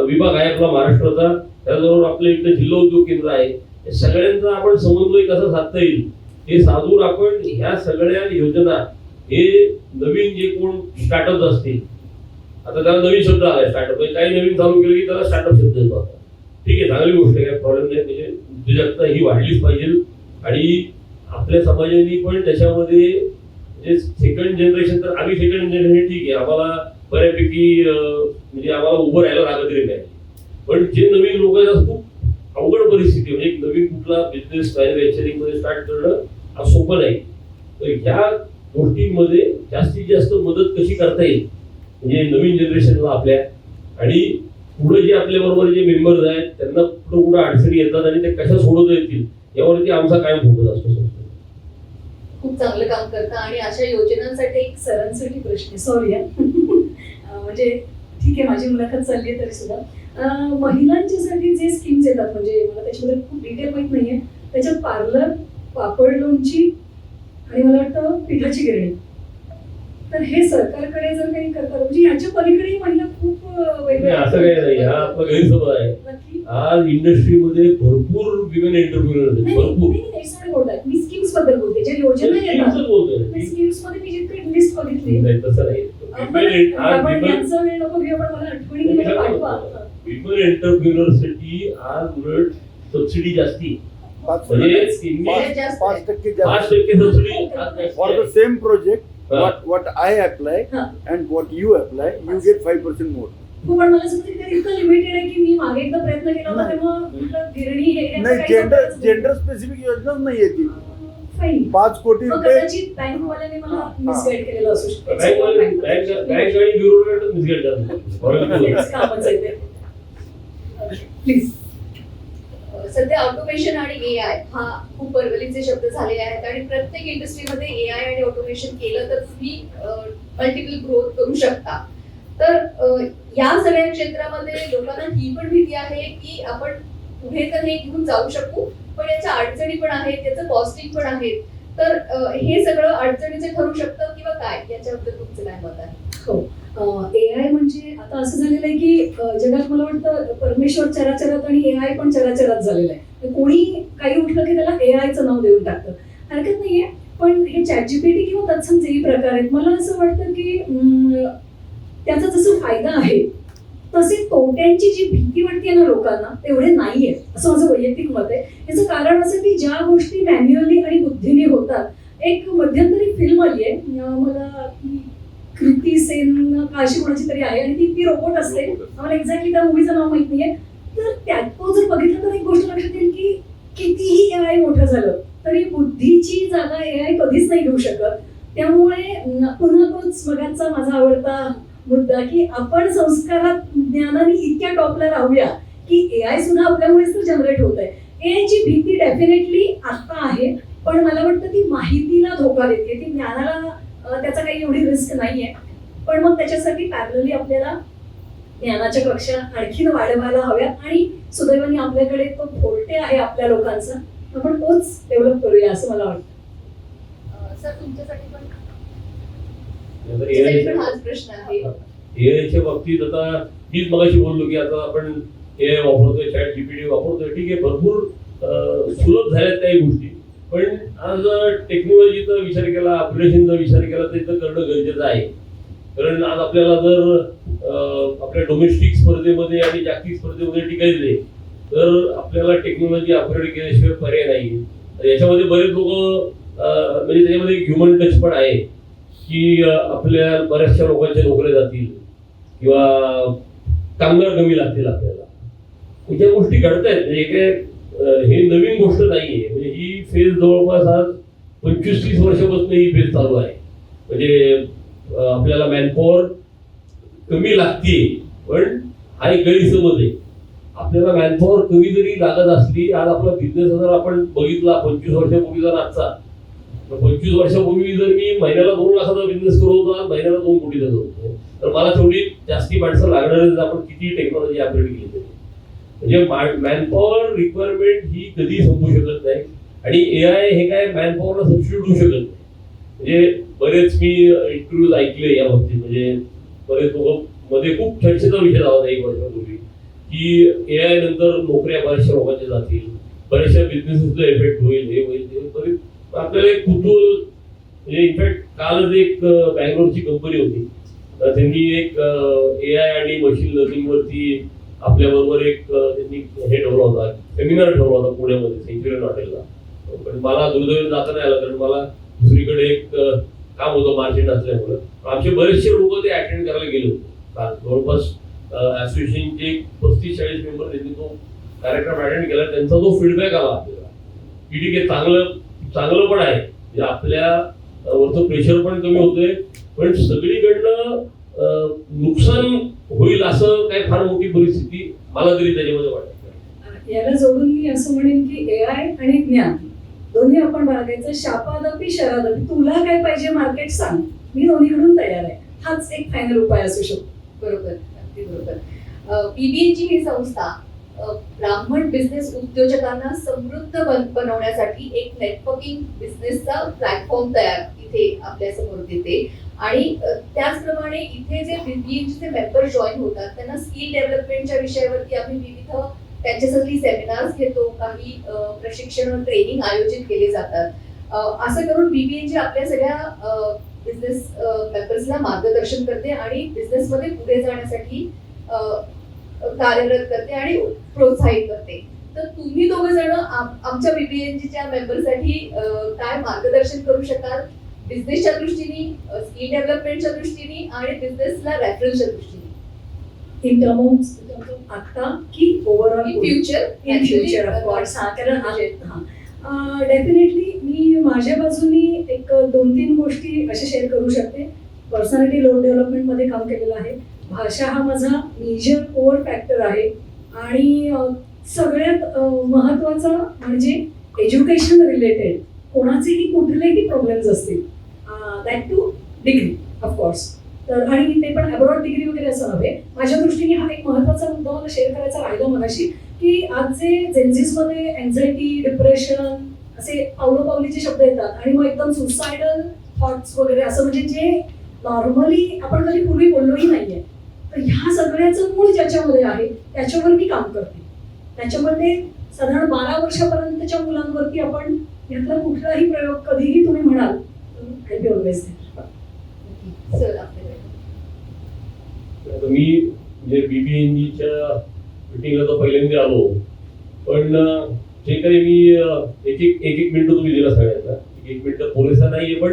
विभाग आहे आपला महाराष्ट्राचा, त्याचबरोबर आपल्या इथं जिल्हा उद्योग केंद्र आहे. या सगळ्यांचा आपण समन्वय कसा साधता येईल हे साधून आपण ह्या सगळ्या योजना हे नवीन जे कोण स्टार्टअप असतील, आता त्याला नवीन शब्द आलाय स्टार्टअप, काही नवीन चालू केलं की त्याला स्टार्टअप शब्द येतो. आता ठीक आहे, चांगली गोष्ट आहे, काही प्रॉब्लेम नाही. म्हणजे उद्योजकता ही वाढलीच पाहिजे आणि आपल्या समाजाने पण त्याच्यामध्ये म्हणजे सेकंड जनरेशन, तर आम्ही सेकंड जनरेशन ठीक आहे, आम्हाला बऱ्यापैकी म्हणजे आम्हाला उभं राहायला लागत तरी नाही. पण जे नवीन लोक आहेत खूप अवघड परिस्थिती, म्हणजे नवीन कुठला बिझनेस मॅन्युफॅक्चरिंग मध्ये स्टार्ट करणं आज सोपं नाही. तर ह्या गोष्टींमध्ये जास्तीत जास्त मदत कशी करता येईल, म्हणजे नवीन जनरेशनला आपल्या, आणि पुढे जे आपल्या बरोबर जे मेंबर्स आहेत त्यांना कुठं अडचणी येतात आणि ते कशा सोडवता येतील यावरती आमचा कायम फोकस असतो. खूप चांगलं काम करता आणि अशा योजनांसाठी एक सरांसाठी प्रश्न सॉरी म्हणजे ठीक आहे, माझी मुलाखत चालली आहे तरी सुद्धा महिलांच्यासाठी जे स्कीम्स येतात, म्हणजे मला त्याच्याबद्दल खूप डिटेल माहित नाहीये, त्याच्यात पार्लर, पापड लोणची आणि मला वाटतं पिठाची गिरणी, तर हे सरकारकडे जर काही करतात म्हणजे याच्या पलीकडेही महिला खूप असं काही नाही, हा आपला गैरसमज आहे. नक्की आज इंडस्ट्रीमध्ये भरपूर विमेन एंटरप्रिनर आहेत, भरपूर. बोलतात, मी स्कीम्स बद्दल बोलते, ज्या योजना येतात बोलतोय स्कीम्स मध्ये मी जितकी लिस्ट बघितली नाही, तसं नाही. आपण यांचा वेळ नको घेऊ, पण मला आठवणी मला पाठवा. विमेन एंटरप्रिनरसाठी आज उलट सबसिडी जास्ती, पाच म्हणजे जास्त 5% 5% subsidy For the same project, हा. what I apply हा. and what you apply, you get 5% more. हो, पण मला समजतं ते इतकं लिमिटेड आहे की मी मागे एकदा प्रयत्न केला होता नाही. तेव्हा म्हटलं गिरणी हे याचं नाही, काही जेंडर संबंधच नाही. जेंडर स्पेसिफिक योजनाच नाहीये ती. फाईन. 5 कोटी मग रुपये कदाचित बँकवाल्याने मला हा. मिसगाईड केलेलं असू शकतं. बँक आणि ब्युरोक्रेट मिसगाईड तेच कामच आहे ते. प्लीज. सध्या ऑटोमेशन आणि एआय हा खूप परवलीचे शब्द झाले आहेत आणि प्रत्येक इंडस्ट्रीमध्ये एआय आणि ऑटोमेशन केलं तर तुम्ही मल्टिपल ग्रोथ करू शकता. तर या सगळ्या क्षेत्रामध्ये लोकांना ही पण भीती आहे की आपण पुढे तर हे घेऊन जाऊ शकू, पण याच्या अडचणी पण आहेत, त्याचं कॉस्टिंग पण आहे. तर हे सगळं अडचणीचं ठरू शकतं किंवा काय, याच्याबद्दल तुमचं काय मत आहे? हो, एआय म्हणजे आता असं झालेलं आहे की जगात मला वाटतं परमेश्वर चराचरात आणि एआय पण चराचरात झालेलं आहे. तर कोणी काही उठलं की त्याला एआयचं नाव देऊन टाकतं, हरकत नाहीये. पण हे चॅटजीपीटी किंवा तत्सम जेही प्रकार आहेत, मला असं वाटतं की त्याचा जसं फायदा आहे तसे तोट्यांची जी भीती वाटते ना लोकांना तेवढे नाहीये, असं माझं वैयक्तिक मत आहे. याचं कारण असं की ज्या गोष्टी मॅन्युअली आणि बुद्धीने होतात, एक मध्यंतरी फिल्म आली आहे, मला कृती सेन का अशी कोणाची तरी आहे आणि ती रोबोट असते, आम्हाला एक्झॅक्टली त्या मूवीचं नाव माहित नाहीये. तर त्यात तो जर बघितलं तर एक गोष्ट लक्षात येईल की कितीही एआय मोठं झालं तरी बुद्धीची जागा एआय कधीच नाही घेऊ शकत. त्यामुळे पुन्हा तोच मगाचा माझा आवडता मुद्दा की आपण संस्कारात ज्ञानाने इतक्या टॉपला राहूया की एआय सुद्धा आपल्यामुळेच तर जनरेट होत आहे. एआयची भीती डेफिनेटली आता आहे, पण मला वाटतं ती माहितीला धोका देते, ती ज्ञानाला त्याचा काही एवढी रिस्क नाहीये. पण मग त्याच्यासाठी पॅरलली आपल्याला ज्ञानाच्या कक्षा आणखीन वाढवायला हव्या आणि सुदैवाने आपल्याकडे तो फोर्टे आहे आपल्या लोकांचा, आपण तोच डेव्हलप करूया असं मला वाटतं. सर तुमच्यासाठी पण एआयच्या हाच प्रश्न आहे. बाबतीत आता मीच मगाशी बोललो की आता आपण एआय वापरतोय, चॅट जीपीटी वापरतोय, ठीक आहे, भरपूर सुलभ झाल्यात काही गोष्टी. पण आज टेक्नॉलॉजीचा विचार केला, अपग्रेडेशनचा विचार केला तर इथं करणं गरजेचं आहे. कारण आज आपल्याला जर आपल्या डोमेस्टिक स्पर्धेमध्ये आणि जागतिक स्पर्धेमध्ये टिकायचे तर आपल्याला टेक्नॉलॉजी अपग्रेड केल्याशिवाय पर्याय नाही. याच्यामध्ये बरेच लोक म्हणजे त्याच्यामध्ये ह्युमन टच पण आहे की आपल्या बऱ्याचशा लोकांच्या नोकऱ्या जातील किंवा कामगार कमी लागतील आपल्याला. या गोष्टी घडतायत, म्हणजे काय हे नवीन गोष्ट नाहीये. म्हणजे ही फेज जवळपास आज 25-30 वर्षापासून ही फेज चालू आहे. म्हणजे आपल्याला मॅनपॉवर कमी लागते, पण हा एक गैरसमज आहे. आपल्याला मॅनपॉवर कमी जरी लागत असली, आज आपला बिझनेस जर आपण बघितला 25 वर्षापूर्वीचा नाचचा, 25 वर्षापूर्वी जर मी महिन्याला 2 लाखाचा बिझनेस करत होतो, आज महिन्याला 2 कोटीचा करतो, तर मला तेवढी जास्ती माणसं लागणारच आपण किती टेक्नॉलॉजी अपग्रेड केली तरी. म्हणजे मॅनपॉवर रिक्वायरमेंट ही कधी संपू शकत नाही आणि एआय हे काय मॅनपॉवरला सबस्टिट्यूट होऊ शकत नाही. म्हणजे बरेच मी इंटरव्ह्यूज ऐकले या बाबतीत, म्हणजे बरेच लोक मध्ये खूप चर्चेचा विषय झाला होता 1 वर्षापूर्वी की एआय नंतर नोकऱ्या बऱ्याचशा लोकांच्या जातील, बऱ्याचशा बिझनेसेसचा इफेक्ट होईल, हे होईल, ते बरेच. आपल्याला एक कुतूहल, म्हणजे इनफॅक्ट कालच एक बँगलोरची कंपनी होती, त्यांनी एक एआय आणि मशीन लर्निंग वरती आपल्याबरोबर एक त्यांनी हे ठेवला होता, सेमिनार ठेवला होता पुण्यामध्ये सेंच्युरियन हॉटेलला. पण मला दुर्दैवाने जाता नाही आलं, कारण मला दुसरीकडे एक काम होतं मार्जिन असल्यामुळे. आमचे बरेचसे लोक ते अटेंड करायला गेले होते. जवळपास असोसिएशनचे 35-40 मेंबर त्यांनी तो कार्यक्रम अटेंड केला. त्यांचा जो फीडबॅक आला आपल्याला की ठीक आहे, चांगलं पण आहे, म्हणजे आपल्या वरचं प्रेशर पण कमी होतंय, पण सगळीकडनं नुकसान होईल असं काय फार मोठी परिस्थिती मला तरी त्याच्यामध्ये वाटत. याला जोडून मी असं म्हणेन की एआय आणि ज्ञान दोन्ही आपण बाळगायचं. शापादपी शरादपी, तुला काय पाहिजे मार्केट सांग, मी दोन्हीकडून तयार आहे. हाच एक फायनल उपाय असू शकतो. बरोबर, अगदी बरोबर. BBNG ही संस्था ब्राह्मण बिझनेस उद्योजकांना समृद्ध बनवण्यासाठी एक नेटवर्किंग बिझनेसचा प्लॅटफॉर्म तयार इथे आपल्या समोर देते. आणि त्याचप्रमाणे इथे जे BBNGचे मेंबर जॉईन होतात त्यांना स्किल डेव्हलपमेंटच्या विषयावरती आम्ही विविध त्यांच्यासाठी सेमिनार्स घेतो, काही प्रशिक्षण ट्रेनिंग आयोजित केले जातात. असं करून BBNG आपल्या सगळ्या बिझनेस मेंबर्सला मार्गदर्शन करते आणि बिझनेसमध्ये पुढे जाण्यासाठी कार्यरत करते आणि प्रोत्साहित करते. तर तुम्ही दोघं जण आमच्या BBNGच्या मेंबरसाठी काय मार्गदर्शन करू शकाल बिझनेसच्या दृष्टीने, स्किल डेव्हलपमेंटच्या दृष्टीने आणि बिझनेसला रेफरन्सच्या दृष्टीने? इन टर्म्स आता की ओव्हरऑल इन फ्युचर ऑफकोर्स. कारण डेफिनेटली मी माझ्या बाजूनी एक 2-3 गोष्टी अशा शेअर करू शकते. पर्सनॅलिटी डेव्हलपमेंटमध्ये काम केलेलं आहे. भाषा हा माझा मेजर कोअर फॅक्टर आहे. आणि सगळ्यात महत्त्वाचं म्हणजे एज्युकेशन रिलेटेड कोणाचेही कुठलेही प्रॉब्लेम्स असतील, दॅट टू डिग्री ऑफकोर्स. तर आणि ते पण अब्रॉड डिग्री वगैरे असं नव्हे. माझ्या दृष्टीने हा एक महत्त्वाचा मुद्दा मला शेअर करायचा राहिला मगाशी, की आज जे जेन्झीसमध्ये एन्झायटी, डिप्रेशन असे पावलोपावलीचे शब्द येतात आणि मग एकदम सुसायडल थॉट्स वगैरे असं, म्हणजे जे नॉर्मली आपण कधी पूर्वी बोललोही नाहीये. तर ह्या सगळ्याचं मूळ ज्याच्यामध्ये आहे त्याच्यावर मी काम करते. त्याच्यामध्ये साधारण 12 वर्षापर्यंतच्या मुलांवरती आपण यातला कुठलाही प्रयोग कधीही तुम्ही म्हणाल आय बी ऑलवेज सर आपल्याकडे मी म्हणजे BBNGच्या मिटिंगला तर पहिल्यांदा आलो, पण जे काही मी एक मिनिट तुम्ही दिला सगळ्यांना, एक मिनिट पुरेसा नाहीये, पण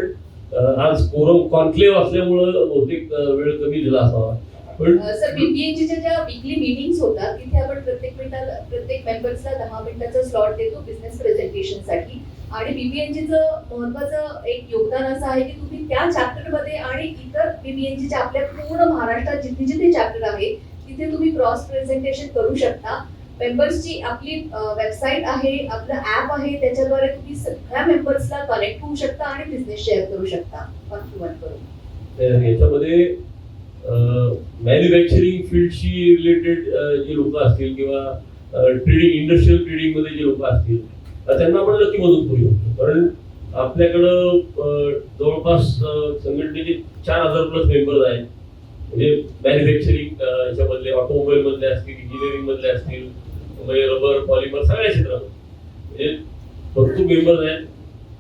आज कोरम कॉन्क्लेव्ह असल्यामुळं बहुतेक वेळ कमी दिला असावा. पण सर BBNGच्या ज्या वीकली मीटिंग्स होतात तिथे आपण प्रत्येक मेंबर्सला 10 मिनिटाचा स्लॉट देतो बिझनेस प्रेझेंटेशनसाठी. आणि BBNGचं महत्वाचं एक योगदान असं आहे की तुम्ही त्या चॅप्टरमध्ये आणि इतर BBNGच्या आपल्या पूर्ण महाराष्ट्रात जिथे जिथे चॅप्टर आहे तिथे तुम्ही क्रॉस प्रेझेंटेशन करू शकता. मेंबर्सची आपली वेबसाईट आहे, आपलं ऍप आहे, त्याच्याद्वारे तुम्ही सगळ्या मेंबर्सला कनेक्ट होऊ शकता आणि बिझनेस शेअर करू शकता 1-to-1 करून. याच्यामध्ये मॅन्युफॅक्चरिंग फील्डशी रिलेटेड जे लोक असतील किंवा ट्रेडिंग, इंडस्ट्रियल ट्रेडिंग मध्ये जे लोक असतील त्यांना आपण नक्की मदत करू शकतो. कारण आपल्याकडं जवळपास संघटनेचे 4000+ मेंबर्स आहेत. म्हणजे मॅन्युफॅक्चरिंग याच्यामधले, ऑटोमोबाईल मधले असतील, इंजिनिअरिंग मधले असतील, म्हणजे रबर, पॉलिमर, सगळ्या क्षेत्रात म्हणजे भरपूर मेंबर्स आहेत.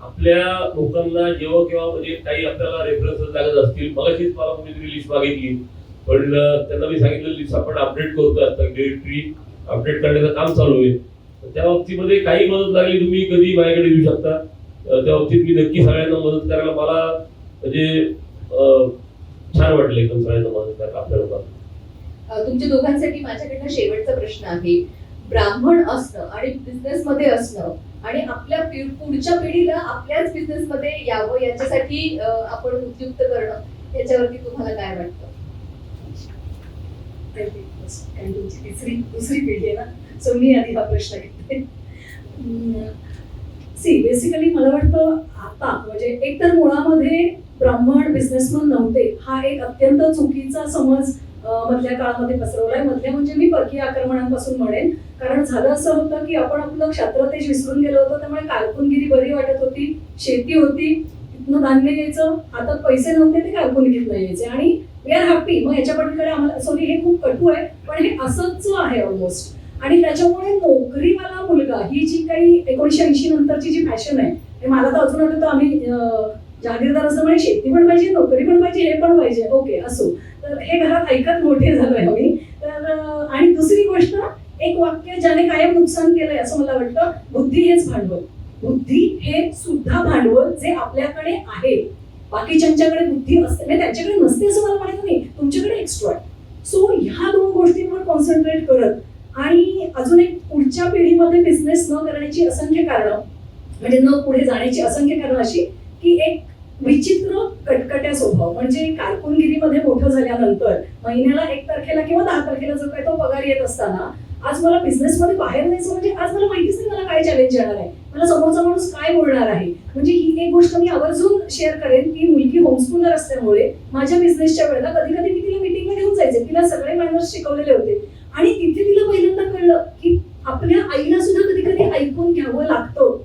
आपल्या लोकांना जेव्हा केव्हा म्हणजे काही आपल्याला रेफरन्सेस लागत असतील, मगाशीच मला कोणीतरी लिस्ट मागितली, पण त्यांना मी सांगितलं लिस्ट आपण अपडेट करतोय, आता डिरेक्टरी अपडेट करण्याचं काम चालू आहे. त्या बाबतीमध्ये काही मदत लागली तुम्ही कधी माझ्याकडे येऊ शकता. त्या बाबतीत मी नक्की सगळ्यांना मदत करायला, मला म्हणजे छान वाटलं एकदम सगळ्यांना मदत करायला आपल्या लोकांना. तुमच्या दोघांसाठी माझ्याकडनं शेवटचा प्रश्न आहे. ब्राह्मण असणं आणि बिझनेस मध्ये असणं आणि आपल्या पुढच्या पिढीला आपल्याच बिझनेस मध्ये यावं याच्यासाठी आपण उद्युक्त करणं, याच्यावरती तुम्हाला काय वाटतं? दुसरी पिढी आहे ना, सो मी आधी हा प्रश्न घेते. बेसिकली मला वाटतं आता म्हणजे एकतर मुळामध्ये ब्राह्मण बिझनेसमन नव्हते हा एक अत्यंत चुकीचा समज मधल्या काळामध्ये पसरवलाय. मधल्या म्हणजे मी परकीय आक्रमणांपासून म्हणेन. कारण झालं असं होतं की आपण आपलं क्षात्रतेज विसरून गेलो होतो, त्यामुळे कारकुनगिरी बरी वाटत होती, शेती होती, तिथनं धान्य यायचं, हातात पैसे नव्हते ते कारकुनगिरीत नाही यायचे आणि वी आर हॅपी. मग याच्या पलीकडे आम्हाला, सॉरी हे खूप कटू आहे पण हे असंच आहे ऑलमोस्ट. आणि त्याच्यामुळे नोकरीवाला मुलगा ही जी काही 1980 नंतरची जी फॅशन आहे, मला तर अजून आठवतं आम्ही जहागीरदार असल्यामुळे शेती पण पाहिजे, नोकरी पण पाहिजे, हे पण पाहिजे, ओके असो. तर हे घरात ऐकत मोठे झालोय आम्ही. तर आणि दुसरी गोष्ट, एक वाक्य ज्याने कायम नुकसान केलंय असं मला वाटतं, बुद्धी हेच भांडवल. बुद्धी हे सुद्धा भांडवल जे आपल्याकडे आहे. बाकीच्यांच्याकडे बुद्धी असते म्हणजे त्यांच्याकडे नसते असं मला म्हणायचं नाही, तुमच्याकडे एक्स्ट्रा. सो ह्या 2 गोष्टींवर कॉन्सन्ट्रेट करत आणि अजून एक पुढच्या पिढीमध्ये बिझनेस न करण्याची असंख्य कारणं, म्हणजे न पुढे जाण्याची असंख्य कारणं अशी की एक विचित्र कटकट्या स्वभाव, म्हणजे कारकुनगिरीमध्ये मोठं झाल्यानंतर महिन्याला 1 तारखेला किंवा 10 तारखेला जो काही तो पगार येत असताना आज मला बिझनेसमध्ये बाहेर जायचं म्हणजे आज मला माहितीच नाही मला काय चॅलेंज येणार आहे, मला समोरचा माणूस काय बोलणार आहे. म्हणजे ही एक गोष्ट मी आवर्जून शेअर करेन की मुलगी होमस्कूलर असल्यामुळे माझ्या बिझनेसच्या वेळेला कधी कधी मी तिला मीटिंगला घेऊन जायचे, तिला सगळे मॅनर्स शिकवलेले होते आणि तिथे तिला पहिल्यांदा कळलं की आपल्या आईला सुद्धा कधी कधी ऐकून घ्यावं लागतं,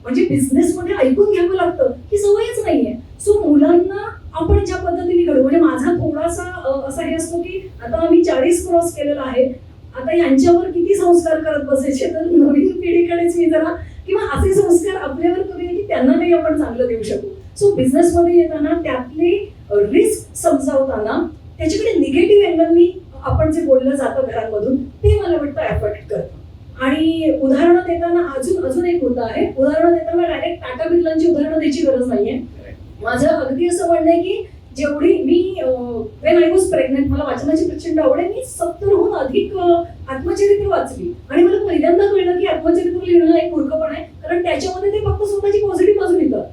म्हणजे बिझनेसमध्ये ऐकून घ्यावं लागतं ही सवयच नाहीये. सो मुलांना आपण ज्या पद्धतीने घडू, म्हणजे माझा थोडासा असा हे असतो की आता आम्ही 40 क्रॉस केलेला आहे, आता यांच्यावर किती संस्कार करत बसायचे, तर नवीन पिढीकडेच मी जरा किंवा असे संस्कार आपल्यावर करूया की त्यांना काही आपण चांगलं देऊ शकू. सो बिझनेसमध्ये येताना त्यातले रिस्क समजावताना त्याच्याकडे निगेटिव्ह अँगलनी आपण जे बोललं जातं घरांमधून ते मला वाटतं एफर्ट करतं. आणि उदाहरणं देताना अजून एक मुद्दा आहे, उदाहरणं देताना डायरेक्ट टाटा बिर्लांची उदाहरणं द्यायची गरज नाहीये. माझं अगदी असं म्हणणं आहे की जेवढी me when I was pregnant मला वाचनाची प्रचंड आवड आहे, मी 70हून अधिक आत्मचरित्र वाचली आणि मला पहिल्यांदा कळलं की आत्मचरित्र लिहिणं एक मूर्खपण आहे, कारण त्याच्यामध्ये ते फक्त स्वतःची पॉझिटिव्ह बाजू लिहितात.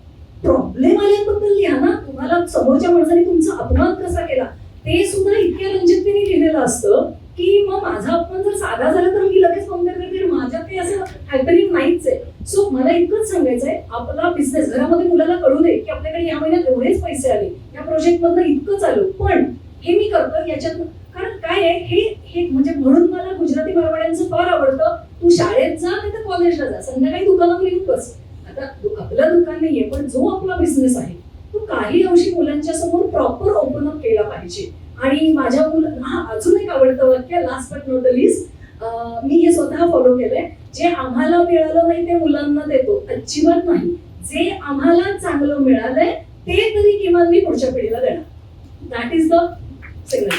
प्रॉब्लेम आल्याबद्दल लिहा ना, तुम्हाला समोरच्या माणसाने तुमचा अपमान कसा केला ते सुद्धा इतक्या रंजकतेने लिहिलेलं असतं की मग माझा अपमान जर साधा झाला तर मी लगेच कम्पेअर करते, माझ्यात काही असं हॅपनिंग नाहीच आहे. सो मला इतकंच सांगायचं आहे, आपला बिझनेस घरामध्ये मुलाला कळू दे की आपल्याकडे या महिन्यात एवढेच पैसे आले, या प्रोजेक्टमधनं इतकंच आलं, पण हे मी करतो याच्यात. कारण काय आहे हे म्हणजे म्हणून मला गुजराती मारवाड्यांचं फार आवडतं, तू शाळेत जा नाही तर कॉलेजला जा, संध्याकाळी दुकानावर येऊन बस. आता आपलं दुकान नाहीये पण जो आपला बिझनेस आहे तो काही अंशी मुलांच्या समोर प्रॉपर ओपन अप केला पाहिजे. आणि माझ्या मुलांना अजून एक आवडतं वाक्य, last but not the list, मी हे स्वतः फॉलो केलंय, जे आम्हाला मिळालं नाही ते मुलांना देतो, अजिबात नाही. जे आम्हाला चांगलं मिळालंय ते तरी किमान मी पुढच्या पिढीला देणार. That is the signal.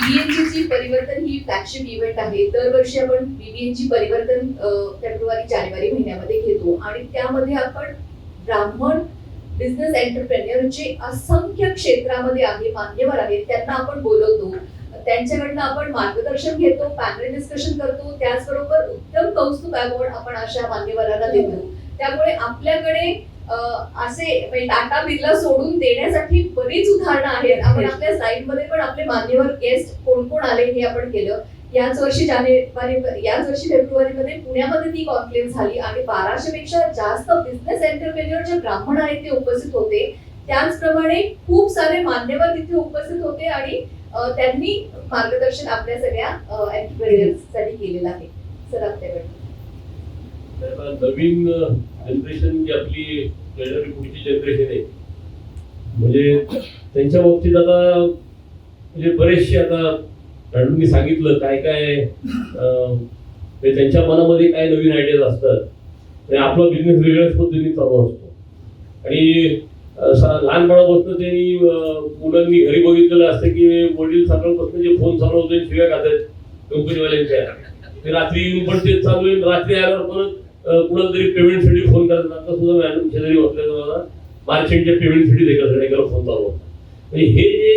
बीबीएनची परिवर्तन ही फ्लॅगशिप इव्हेंट आहे. दरवर्षी आपण बीबीएनची परिवर्तन फेब्रुवारी-जानेवारी महिन्यामध्ये घेतो आणि त्यामध्ये आपण ब्राह्मण बिझनेस एंटरप्रेन्युअर जे असंख्य क्षेत्रामध्ये आहे, मान्यवर आहेत, त्यांना आपण बोलवतो, त्यांच्याकडनं आपण मार्गदर्शन घेतो, पॅनल डिस्कशन करतो, त्याचबरोबर उत्तम कौस्तुभ अवॉर्ड आपण अशा मान्यवरांना देतो. त्यामुळे आपल्याकडे असे टाटा बिर्ला सोडून देण्यासाठी बरीच उदाहरणं आहेत. आपण आपल्या स्लाइडमध्ये पण आपले मान्यवर गेस्ट कोण कोण आले हे आपण केलं. याच वर्षी फेब्रुवारीमध्ये पुण्यामध्ये ती कॉन्क्लेव्ह झाली आणि 1200 पेक्षा जास्त बिझनेस एंटरप्रेन्युअर जे ब्राह्मण आहेत ते उपस्थित होते. त्याचप्रमाणे खूप सारे मान्यवर तिथे उपस्थित होते आणि त्यांनी मार्गदर्शन आपल्या सगळ्या एंटरप्रेन्युअर्ससाठी केलेलं आहे. सर आपल्याकडे नवीन जनरेशन जी आपली येणारी पुढची जनरेशन आहे, म्हणजे त्यांच्या बाबतीत आता म्हणजे बरेचसे आता मॅडमनी सांगितलं काय काय त्यांच्या मनामध्ये काय नवीन आयडियाज असतात. आणि आपला बिझनेस वेगळ्याच पद्धतीने चालू असतो आणि लहानपणापासून त्यांनी मुलांनी घरी बघितलेलं असतं की वडील सकाळपासून जे फोन चालवतो शिव्या खातात कंपनीवाल्यांच्या, ते रात्री येऊन पण तेच चालू आहे, रात्री आल्यावर परत कुणाला तरी पेमेंटसाठी फोन करतात. आता सुद्धा मॅडम शेजारी बसल्या मला मार्चेंटच्या पेमेंटसाठी एकाला फोन चालू होता. म्हणजे हे जे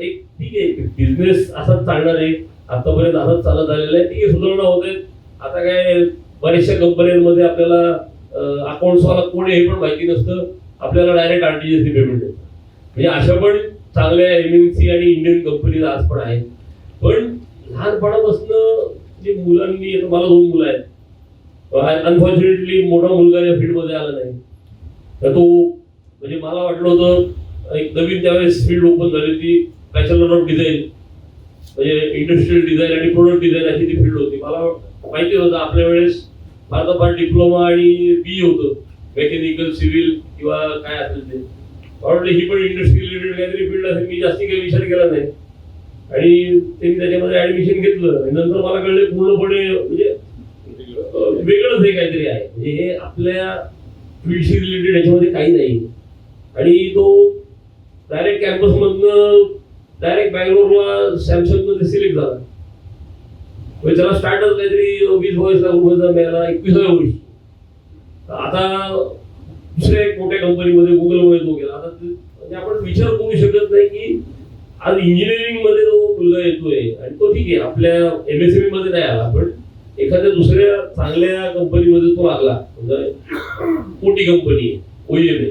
एक ठीक आहे बिझनेस असाच चालणार आहे, आतापर्यंत असाच चालत आलेला आहे, ठीक आहे सुधारणा होत आहेत. आता काय बऱ्याचशा कंपन्यांमध्ये आपल्याला अकाउंट्सवाला कोण आहे हे पण माहिती नसतं, आपल्याला डायरेक्ट आरटीजीएसची पेमेंट देतात. म्हणजे अशा पण चांगल्या एमएनसी आणि इंडियन कंपनीज आज पण आहेत. पण लहानपणापासून जे मुलांनी, आता मला 2 मुलं आहेत, अनफॉर्च्युनेटली मोठा मुलगा या फील्डमध्ये आला नाही, तर तो म्हणजे मला वाटलं होतं एक नवीन त्यावेळेस फील्ड ओपन झाली ती बॅचलर ऑफ डिझाईन, म्हणजे इंडस्ट्रियल डिझाईन आणि प्रोडक्ट डिझाईन अशी ती फील्ड होती. मला माहिती होतं आपल्या वेळेस फार डिप्लोमा आणि बी होतं, मेकॅनिकल, सिव्हिल किंवा काय असेल ते. वाटलं ही पण इंडस्ट्री रिलेटेड काहीतरी फील्ड असेल, मी जास्ती काही विचार केला नाही आणि त्यांनी त्याच्यामध्ये ऍडमिशन घेतलं. नंतर मला कळलं पूर्णपणे म्हणजे वेगळंच हे काहीतरी आहे, म्हणजे हे आपल्या फील्डशी रिलेटेड याच्यामध्ये काही नाही. आणि तो डायरेक्ट कॅम्पसमधनं डायरेक्ट बँगलोरला सॅमसंगमध्ये सिलेक्ट झाला. म्हणजे त्याला स्टार्टच काहीतरी 20-22 लाख रुपयाचा मिळाला 21व्या वर्षी. आता दुसऱ्या एक मोठ्या कंपनीमध्ये गुगलमध्ये तो गेला. आता म्हणजे आपण विचार करू शकत नाही की आज इंजिनिअरिंग मध्ये जो मुलगा येतोय आणि तो ठीक आहे आपल्या एमएसएमई मध्ये नाही आला, पण एखाद्या दुसऱ्या चांगल्या कंपनीमध्ये तो लागला, म्हणजे मोठी कंपनी आहे, OEM आहे,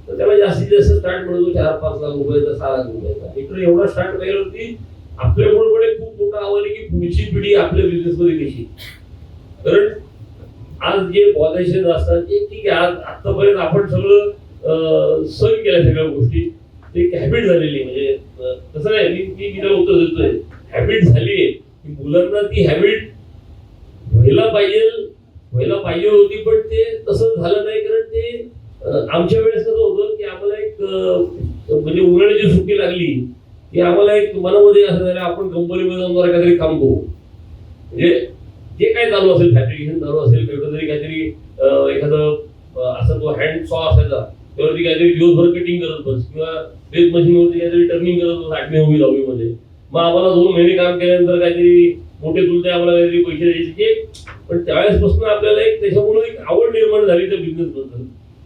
तर त्याला जास्तीत जास्त स्टार्ट मिळतो 4-5 लाख रुपयाचा, 6 लाख रुपयाचा. इकडे एवढा स्टार्ट केल्यावरती आपल्यामुळे खूप मोठं आव्हान आहे की पुढची पिढी आपल्या बिझनेसमध्ये कशी. कारण आज जे पॉलिशियन असतात ते ठीक आहे, आज आतापर्यंत आपण सगळं सहन केल्या सगळ्या गोष्टी, ते एक हॅबिट झालेली. म्हणजे तसं नाही, मी त्याला उत्तर देतोय, हॅबिट झाली आहे की मुलांना ती हॅबिट व्हायला पाहिजे होती, पण ते तसं झालं नाही. कारण ते आमच्या वेळेस कसं होतं की आम्हाला एक म्हणजे उन्हाळ्याची सुट्टी लागली की आम्हाला एक मनामध्ये असं झालं आपण कंपनीमध्ये जाऊन जरा काहीतरी काम करू. म्हणजे जे काय चालू असेल, फॅब्रिकेशन चालू असेल, तरी काहीतरी एखादं असं तो हँड सॉ असायचा, त्यावरती काहीतरी दिवसभर कटिंग करत बस, किंवा बेस मशीनवरती काहीतरी टर्निंग करत बस 8वी 9वी 10वी मध्ये. मग आम्हाला 2 महिने काम केल्यानंतर काहीतरी मोठे चुलते आम्हाला काहीतरी पैसे द्यायचे. पण त्यावेळेसपासून आपल्याला एक त्याच्यामुळे एक आवड निर्माण झाली त्या बिझनेस बद्दल.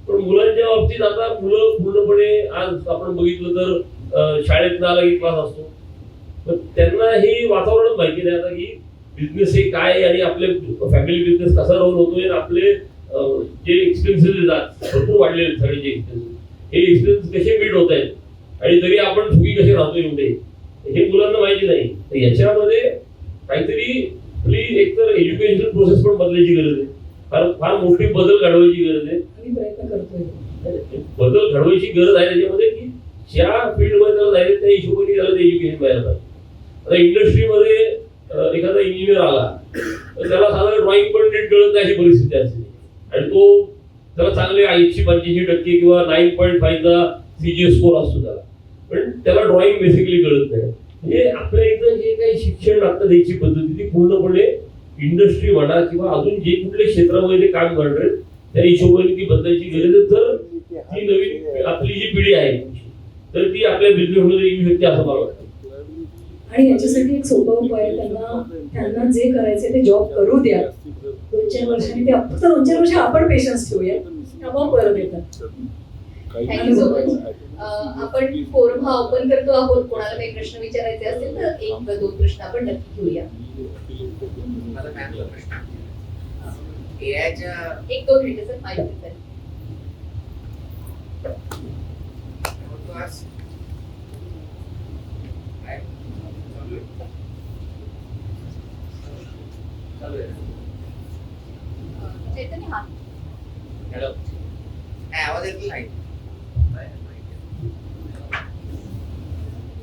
पण मुलांच्या बाबतीत आता मुलं पूर्णपणे आज आपण बघितलं तर शाळेत आला की क्लास असतो, तर त्यांना हे वातावरण माहिती नाही आता की बिझनेस हे काय आणि आपले फॅमिली बिझनेस कसा रन होतोय, आपले जे एक्सपेन्सेस येतात भरपूर वाढलेले सगळ्याचे एक्सपेन्सेस, हे एक्सपेन्स कसे मीट होत आहेत आणि तरी आपण सुखी कसे राहतो एवढे, हे मुलांना माहिती नाही. तर याच्यामध्ये काहीतरी आपली एकतर एज्युकेशन प्रोसेस पण बदलायची गरज आहे, फार मोठी बदल घडवायची गरज आहे. आम्ही प्रयत्न करतोय. बदल घडवायची गरज आहे त्याच्यामध्ये की ज्या फील्डमध्ये त्याला जायचं त्या हिशोबाने त्याला ते एज्युकेशन मिळायला पाहिजे. आता इंडस्ट्रीमध्ये एखादा इंजिनियर आला तर त्याला साधारण ड्रॉइंग पण नीट कळत नाही अशी परिस्थिती असते, आणि तो त्याला चांगले 80-85% किंवा 9.5चा CGS स्कोर असतो त्याला, पण त्याला ड्रॉइंग बेसिकली कळत नाही. म्हणजे आपल्या इथं जे काही शिक्षण आता द्यायची पद्धती ती पूर्णपणे इंडस्ट्री म्हणा किंवा अजून जे कुठल्या क्षेत्रामध्ये ते काम करणार त्या हिशोबाने ती बदलायची गरज आहे. तर ती नवीन आपली जी पिढी आहे तर ती आपल्या बिझनेसमध्ये येऊ शकते असं मला वाटतं. आणि याच्यासाठी एक सोपा उपाय आहे, त्यांना जे करायचे ते जॉब करू द्या. 2-4 वर्षांनी ते फक्त 2-4 वर्ष आपण पेशन्स ठेवूया, तेव्हा परत येतात. Thank you so much. आपण फोरम हा ओपन करतो आहोत. कोणाला काही प्रश्न विचारायचे असेल तर 1-2 प्रश्न आपण नक्की घेऊया. माझा मॅमला प्रश्न एआयच्या 1-2 मिनिटं सर, माहिती द्या. चैतन्य हा हॅलो, आवाज येत नाही.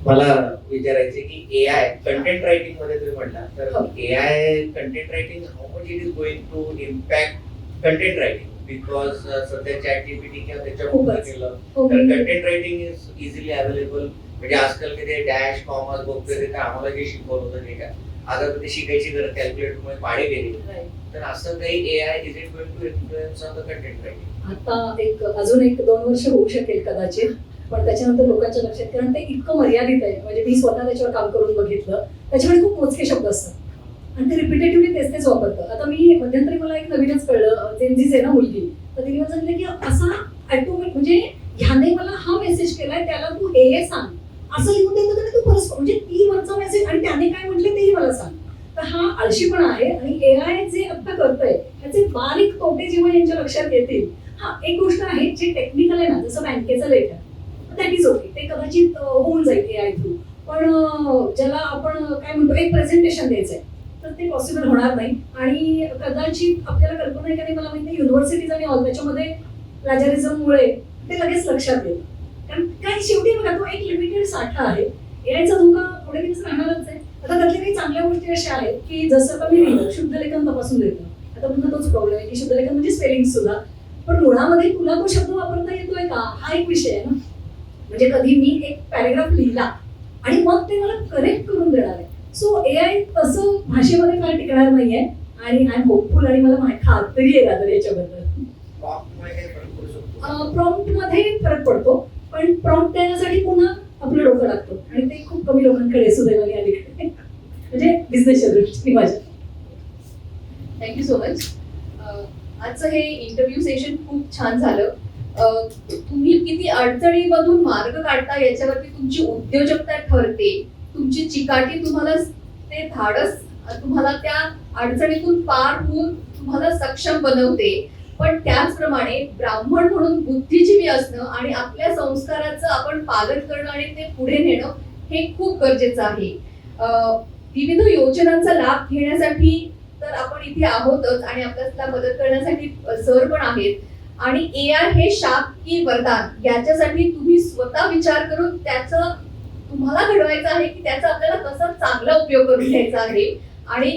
मला विचारायचे की एआय कंटेंट रायटिंग मध्ये तुम्ही म्हटला, तर AI content writing how much it is going to impact content writing, because सध्या ChatGPT किंवा त्याच्यावर केलं तर content writing is easily available. म्हणजे आजकाल मी ते डॅश कॉमर्स बघतोय ते आम्हाला जे शिकवलं होतं नाही का, आता ते शिकायची गरज कॅल्क्युलेटरमुळे पाडे गेली. तर असं काही AI is it going to influence on the content writing? आता अजून 1-2 वर्ष होऊ शकेल कदाचित, पण त्याच्यानंतर लोकांच्या लक्षात, कारण ते इतकं मर्यादित आहे. म्हणजे मी स्वतः त्याच्यावर काम करून बघितलं, त्याच्यामध्ये खूप मोजके शब्द असतात आणि ते रिपिटेटिव्हली तेच वापरतं. आता मी मध्यंतरी मला एक नवीनच कळलं, जेनझीच आहे ना मुलगी, तर तिने मला सांगितलं की असा ऑटोमॅटिक म्हणजे ह्याने मला हा मेसेज केलाय, त्याला तू हे सांग असं लिहून देतो, तर तू परस्पर म्हणजे ती वरचा मेसेज आणि त्याने काय म्हटले तेही मला सांग. तर हा आळशीपणा आहे. आणि एआय जे आता करतंय त्याचे बारीक तोटे जेव्हा यांच्या लक्षात येतील. हा एक गोष्ट आहे जे टेक्निकल आहे ना, जसं बँकेचं लेटर, दॅट इज ओके, ते कदाचित होऊन जाईल एआय थ्रू. पण ज्याला आपण काय म्हणतो एक प्रेझेंटेशन द्यायचंय तर ते पॉसिबल होणार नाही. आणि कदाचित आपल्याला कल्पना आहे का नाही मला माहिती नाही, युनिव्हर्सिटीज आणि ऑल त्याच्यामध्ये प्लॅजरिझममुळे ते लगेच लक्षात येतं. कारण काय शेवटी बघा तो एक लिमिटेड साठा आहे. एआयचा धोका थोडे दिवस राहणारच आहे. आता त्यातल्या काही चांगल्या गोष्टी अशा आहेत की जसं आता मी लिहिलं शुद्ध लेखन तपासून देतं. आता पुन्हा तोच प्रॉब्लेम आहे की शुद्ध लेखन म्हणजे स्पेलिंग सुद्धा, पण मुळामध्ये तुला तो शब्द वापरता येतोय का हा एक विषय आहे ना. म्हणजे कधी मी एक पॅरेग्राफ लिहिला आणि मग ते मला करेक्ट करून देणार आहे. सो एआय तसं भाषेमध्ये फार टिकणार नाहीये आणि आय एम होपफुल आणि मला खात्री आहे दादर याच्याबद्दल. प्रॉम्प्ट मध्ये फरक पडतो, पण प्रॉम्प्ट देण्यासाठी पुन्हा आपलं डोकं लागतं आणि ते खूप कमी लोकांकडे सुदैवाने अलीकडे, म्हणजे बिझनेसच्या दृष्टीने माझ्या. Thank you so much. आजचं हे इंटरव्ह्यू सेशन खूप छान झालं. तुम्ही किती अडचणीमधून मार्ग काढता याच्यावरती तुमची उद्योजकता ठरते, तुमची चिकाटी तुम्हाला ते धाडस तुम्हाला त्या अडचणीतून पार होऊन तुम्हाला सक्षम बनवते. पण त्याचप्रमाणे ब्राह्मण म्हणून बुद्धिजीवी असणं आणि आपल्या संस्काराचं आपण पालन करणं आणि ते पुढे नेणं हे खूप गरजेचं आहे. विविध योजनांचा लाभ घेण्यासाठी तर आपण इथे आहोतच आणि आपल्याला मदत करण्यासाठी सर पण आहेत. आणि AI हे शाप की वरदान याच्यासाठी तुम्ही स्वतः विचार करून त्याचं तुम्हाला घडवायचं आहे की त्याचा आपल्याला कसा चांगला उपयोग करून घ्यायचा आहे आणि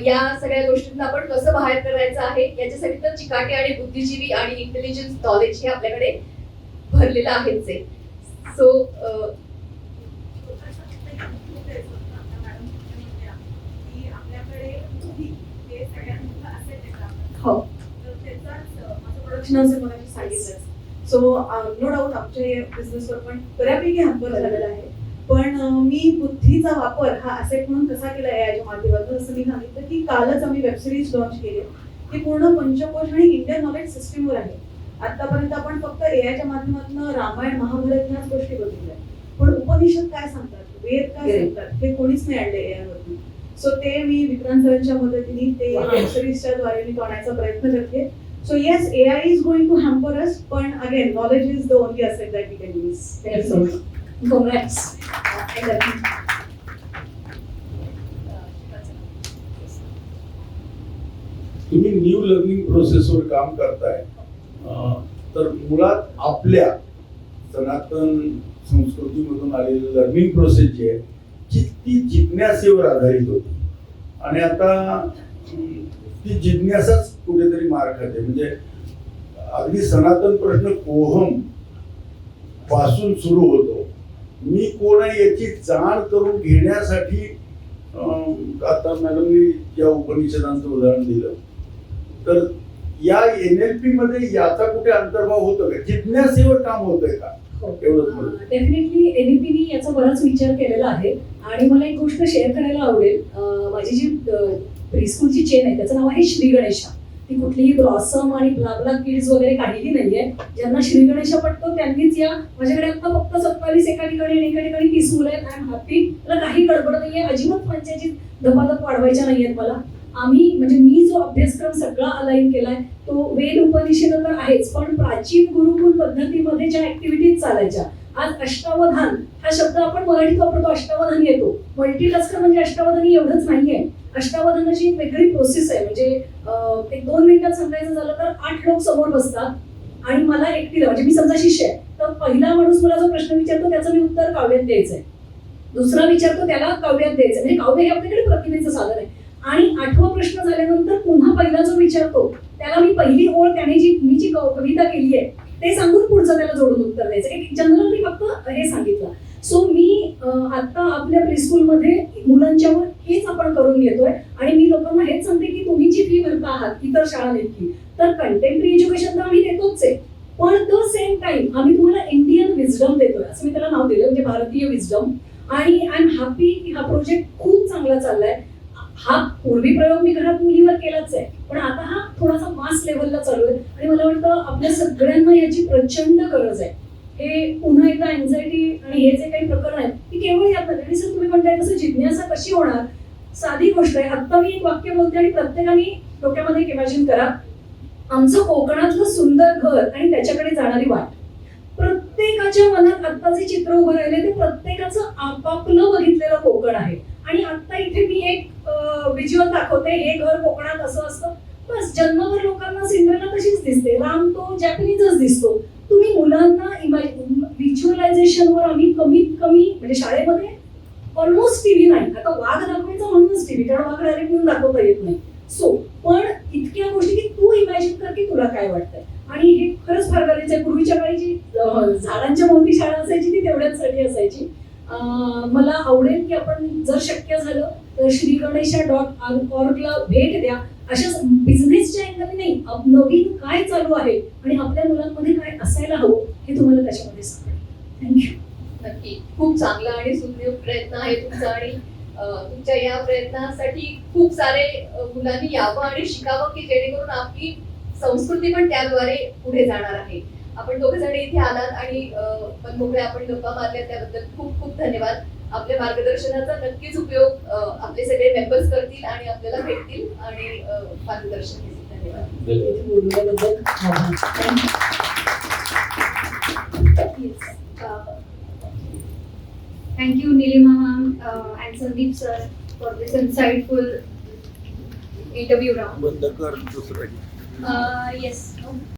या सगळ्या गोष्टींना आपण कसं बाहेर करायचं आहे याच्यासाठी तर चिकाटी आणि बुद्धिजीवी आणि इंटेलिजन्स नॉलेज हे आपल्याकडे भरलेलं आहेच आहे. सो हो. प्रोडक्शन हाऊस मला सांगितलं. सो नो डाऊट आमच्या बिझनेसवर पण बऱ्यापैकी हातभार झालेला आहे. पण मी बुद्धीचा वापर हा असेट म्हणून कसा केला एआयच्या माध्यमातून, जसं मी सांगितलं की कालच आम्ही वेबसिरीज लॉन्च केली. ती पूर्ण पंचकोश आणि इंडियन नॉलेज सिस्टीमवर आहे. आतापर्यंत आपण फक्त एआयच्या माध्यमातून रामायण महाभारत ह्याच गोष्टी बघितल्या, पण उपनिषद काय सांगतात, वेद काय सांगतात हे कोणीच नाही आणले एआय वरती. सो ते मी विक्रांत सरांच्या मदतीने ते वेबसिरीजच्या द्वारे मी करण्याचा प्रयत्न करते. So yes, AI is going to hamper us, but again, knowledge is the only asset that we can use. Thank you so much. Congrats. तुम्ही न्यू लर्निंग प्रोसेसवर काम करताय, तर मुळात आपल्या सनातन संस्कृतीमधून आलेली लर्निंग प्रोसेस जी आहे ती जिज्ञासेवर आधारित होती आणि आता ती जिज्ञासाच कुठेतरी मार खाते. म्हणजे अगदी सनातन प्रश्न कोहम पासून सुरू होतो. मी कोण आहे याची जाण करून घेण्यासाठी आता मॅडमनी या उपनिषदांचं उदाहरण दिलं, तर या NLP मध्ये याचा कुठे अंतर्भाव होतो का, जिज्ञासेवर काम होतंय का? डेफिनेटली NLPनी याचा बराच विचार केलेला आहे आणि मला एक गोष्ट शेअर करायला आवडेल. माझी जी प्रीस्कूलची चेन आहे त्याचं नाव आहे श्री गणेशा. ती कुठलीही ब्लॉसम आणि ब्लाबला किड्स वगैरे काहीही नाहीये. ज्यांना श्री गणेशा पटतो त्यांनीच या. माझ्याकडे आता फक्त 27 एका ठिकाणी आणि एका ठिकाणी 30 मुलं आहेत. I am happy. त्याला काही गडबड नाहीये, अजिबात पंचायची धपाधप वाढवायच्या नाहीयेत मला. आम्ही म्हणजे मी जो अभ्यासक्रम सगळा अलाइन केलाय तो वेद उपनिषद तर आहेच, पण प्राचीन गुरुकुल पद्धतीमध्ये ज्या ऍक्टिव्हिटीज चालायच्या, आज अष्टावधान हा शब्द आपण मराठीत वापरतो, अष्टावधान येतो. मल्टीटास्कर म्हणजे अष्टावधानी एवढंच नाहीये. अष्टावधानाची एक वेगळी प्रोसेस आहे. म्हणजे एक 2 मिनिटात सांगायचं झालं तर 8 लोक समोर बसतात आणि मला एकटीला, म्हणजे मी समजा शिष्य आहे, तर पहिला माणूस मला जो प्रश्न विचारतो त्याचं मी उत्तर काव्यात द्यायचंय. दुसरा विचारतो त्याला काव्यात द्यायचं. म्हणजे काव्य हे आपल्याकडे प्रतिमेचं साधन आहे. आणि 8वा प्रश्न झाल्यानंतर पुन्हा पहिला जो विचारतो त्याला मी पहिली ओळ त्याने मी जी कविता केली आहे ते सांगून पुढचं त्याला जोडून उत्तर द्यायचं. एक जनरल मी फक्त हे सांगितलं. सो मी आता आपल्या प्रीस्कूलमध्ये मुलांच्यावर हेच आपण करून घेतोय आणि मी लोकांना हेच सांगते की तुम्ही जी फी भरता आहात इतर शाळांइतकी, तर कंटेम्पररी एज्युकेशन तर आम्ही देतोच आहे, पण द सेम टाइम आम्ही तुम्हाला इंडियन विजडम देतोय, असं मी त्याला नाव दिलं, म्हणजे भारतीय विजडम. आणि आय एम हॅपी की हा प्रोजेक्ट खूप चांगला चाललाय. हा पूर्वी प्रयोग मी घरात मुलीवर केलाच आहे, पण आता हा थोडासा मास लेव्हलला चालू आहे आणि मला वाटतं आपल्या सगळ्यांना याची प्रचंड गरज आहे. हे पुन्हा एकदा अँझायटी आणि हे जे काही प्रकरण आहेत ती केवळ यात नाही. आणि सर तुम्ही म्हणताय तसं जिज्ञासा कशी होणार, साधी गोष्ट आहे. आता मी एक वाक्य बोलते आणि प्रत्येकाने डोक्यामध्ये एक इमॅजिन करा, आमचं कोकणातलं सुंदर घर आणि त्याच्याकडे जाणारी वाट. प्रत्येकाच्या मनात आता जे चित्र उभं राहिले ते प्रत्येकाचं आपापलं बघितलेलं कोकण आहे. आणि आता इथे मी एक व्हिज्युअल दाखवते, हे घर कोकणात असं असतं, बस जन्मभर लोकांना सिंड्रेला तशीच दिसते, राम तो जॅपनीजच दिसतो. तुम्ही मुलांना व्हिज्युअलायझेशनवर आम्ही कमीत कमी म्हणजे शाळेमध्ये ऑलमोस्ट टीव्ही नाही, आता वाघ दाखवायचा म्हणूनच टीव्ही, कारण वाघ डायरेक्ट म्हणून दाखवता येत नाही. सो पण इतक्या गोष्टी की तू इमॅजिन कर की तुला काय वाटतंय. आणि हे खरंच फार गरजेचं आहे. पूर्वीच्या काळी जी झाडांच्या मोठी शाळा असायची ती तेवढ्याचसाठी असायची. मला आवडेल की आपण जर शक्य झालं तर श्रीगणेशा.org ला भेट द्या. अशा बिझनेसच्या अँगलने नाही, नवीन काय चालू आहे आणि आपल्या मुलांमध्ये काय असायला हवं हे तुम्हाला त्याच्यामध्ये सांगेल. थँक्यू. नक्की खूप चांगला आणि सुंदर प्रयत्न आहे तुमचा आणि तुमच्या या प्रयत्नासाठी खूप सारे मुलांनी यावं आणि शिकावं की जेणेकरून आपली संस्कृती पण त्याद्वारे पुढे जाणार आहे. आपण दोघे जण इथे आलात आणि मनमोकळे आपण गप्पा मारल्या त्याबद्दल खूप खूप धन्यवाद. आपल्या मार्गदर्शनाचा नक्कीच उपयोग आपले सगळे मेंबर्स करतील आणि आपल्याला भेटतील आणि मार्गदर्शन घेतील. धन्यवाद. इथे बोलल्याबद्दल आभार. Thank you, Nilima ma'am and Sandeep sir for this insightful interview round. बंद कर दुसरं Yes.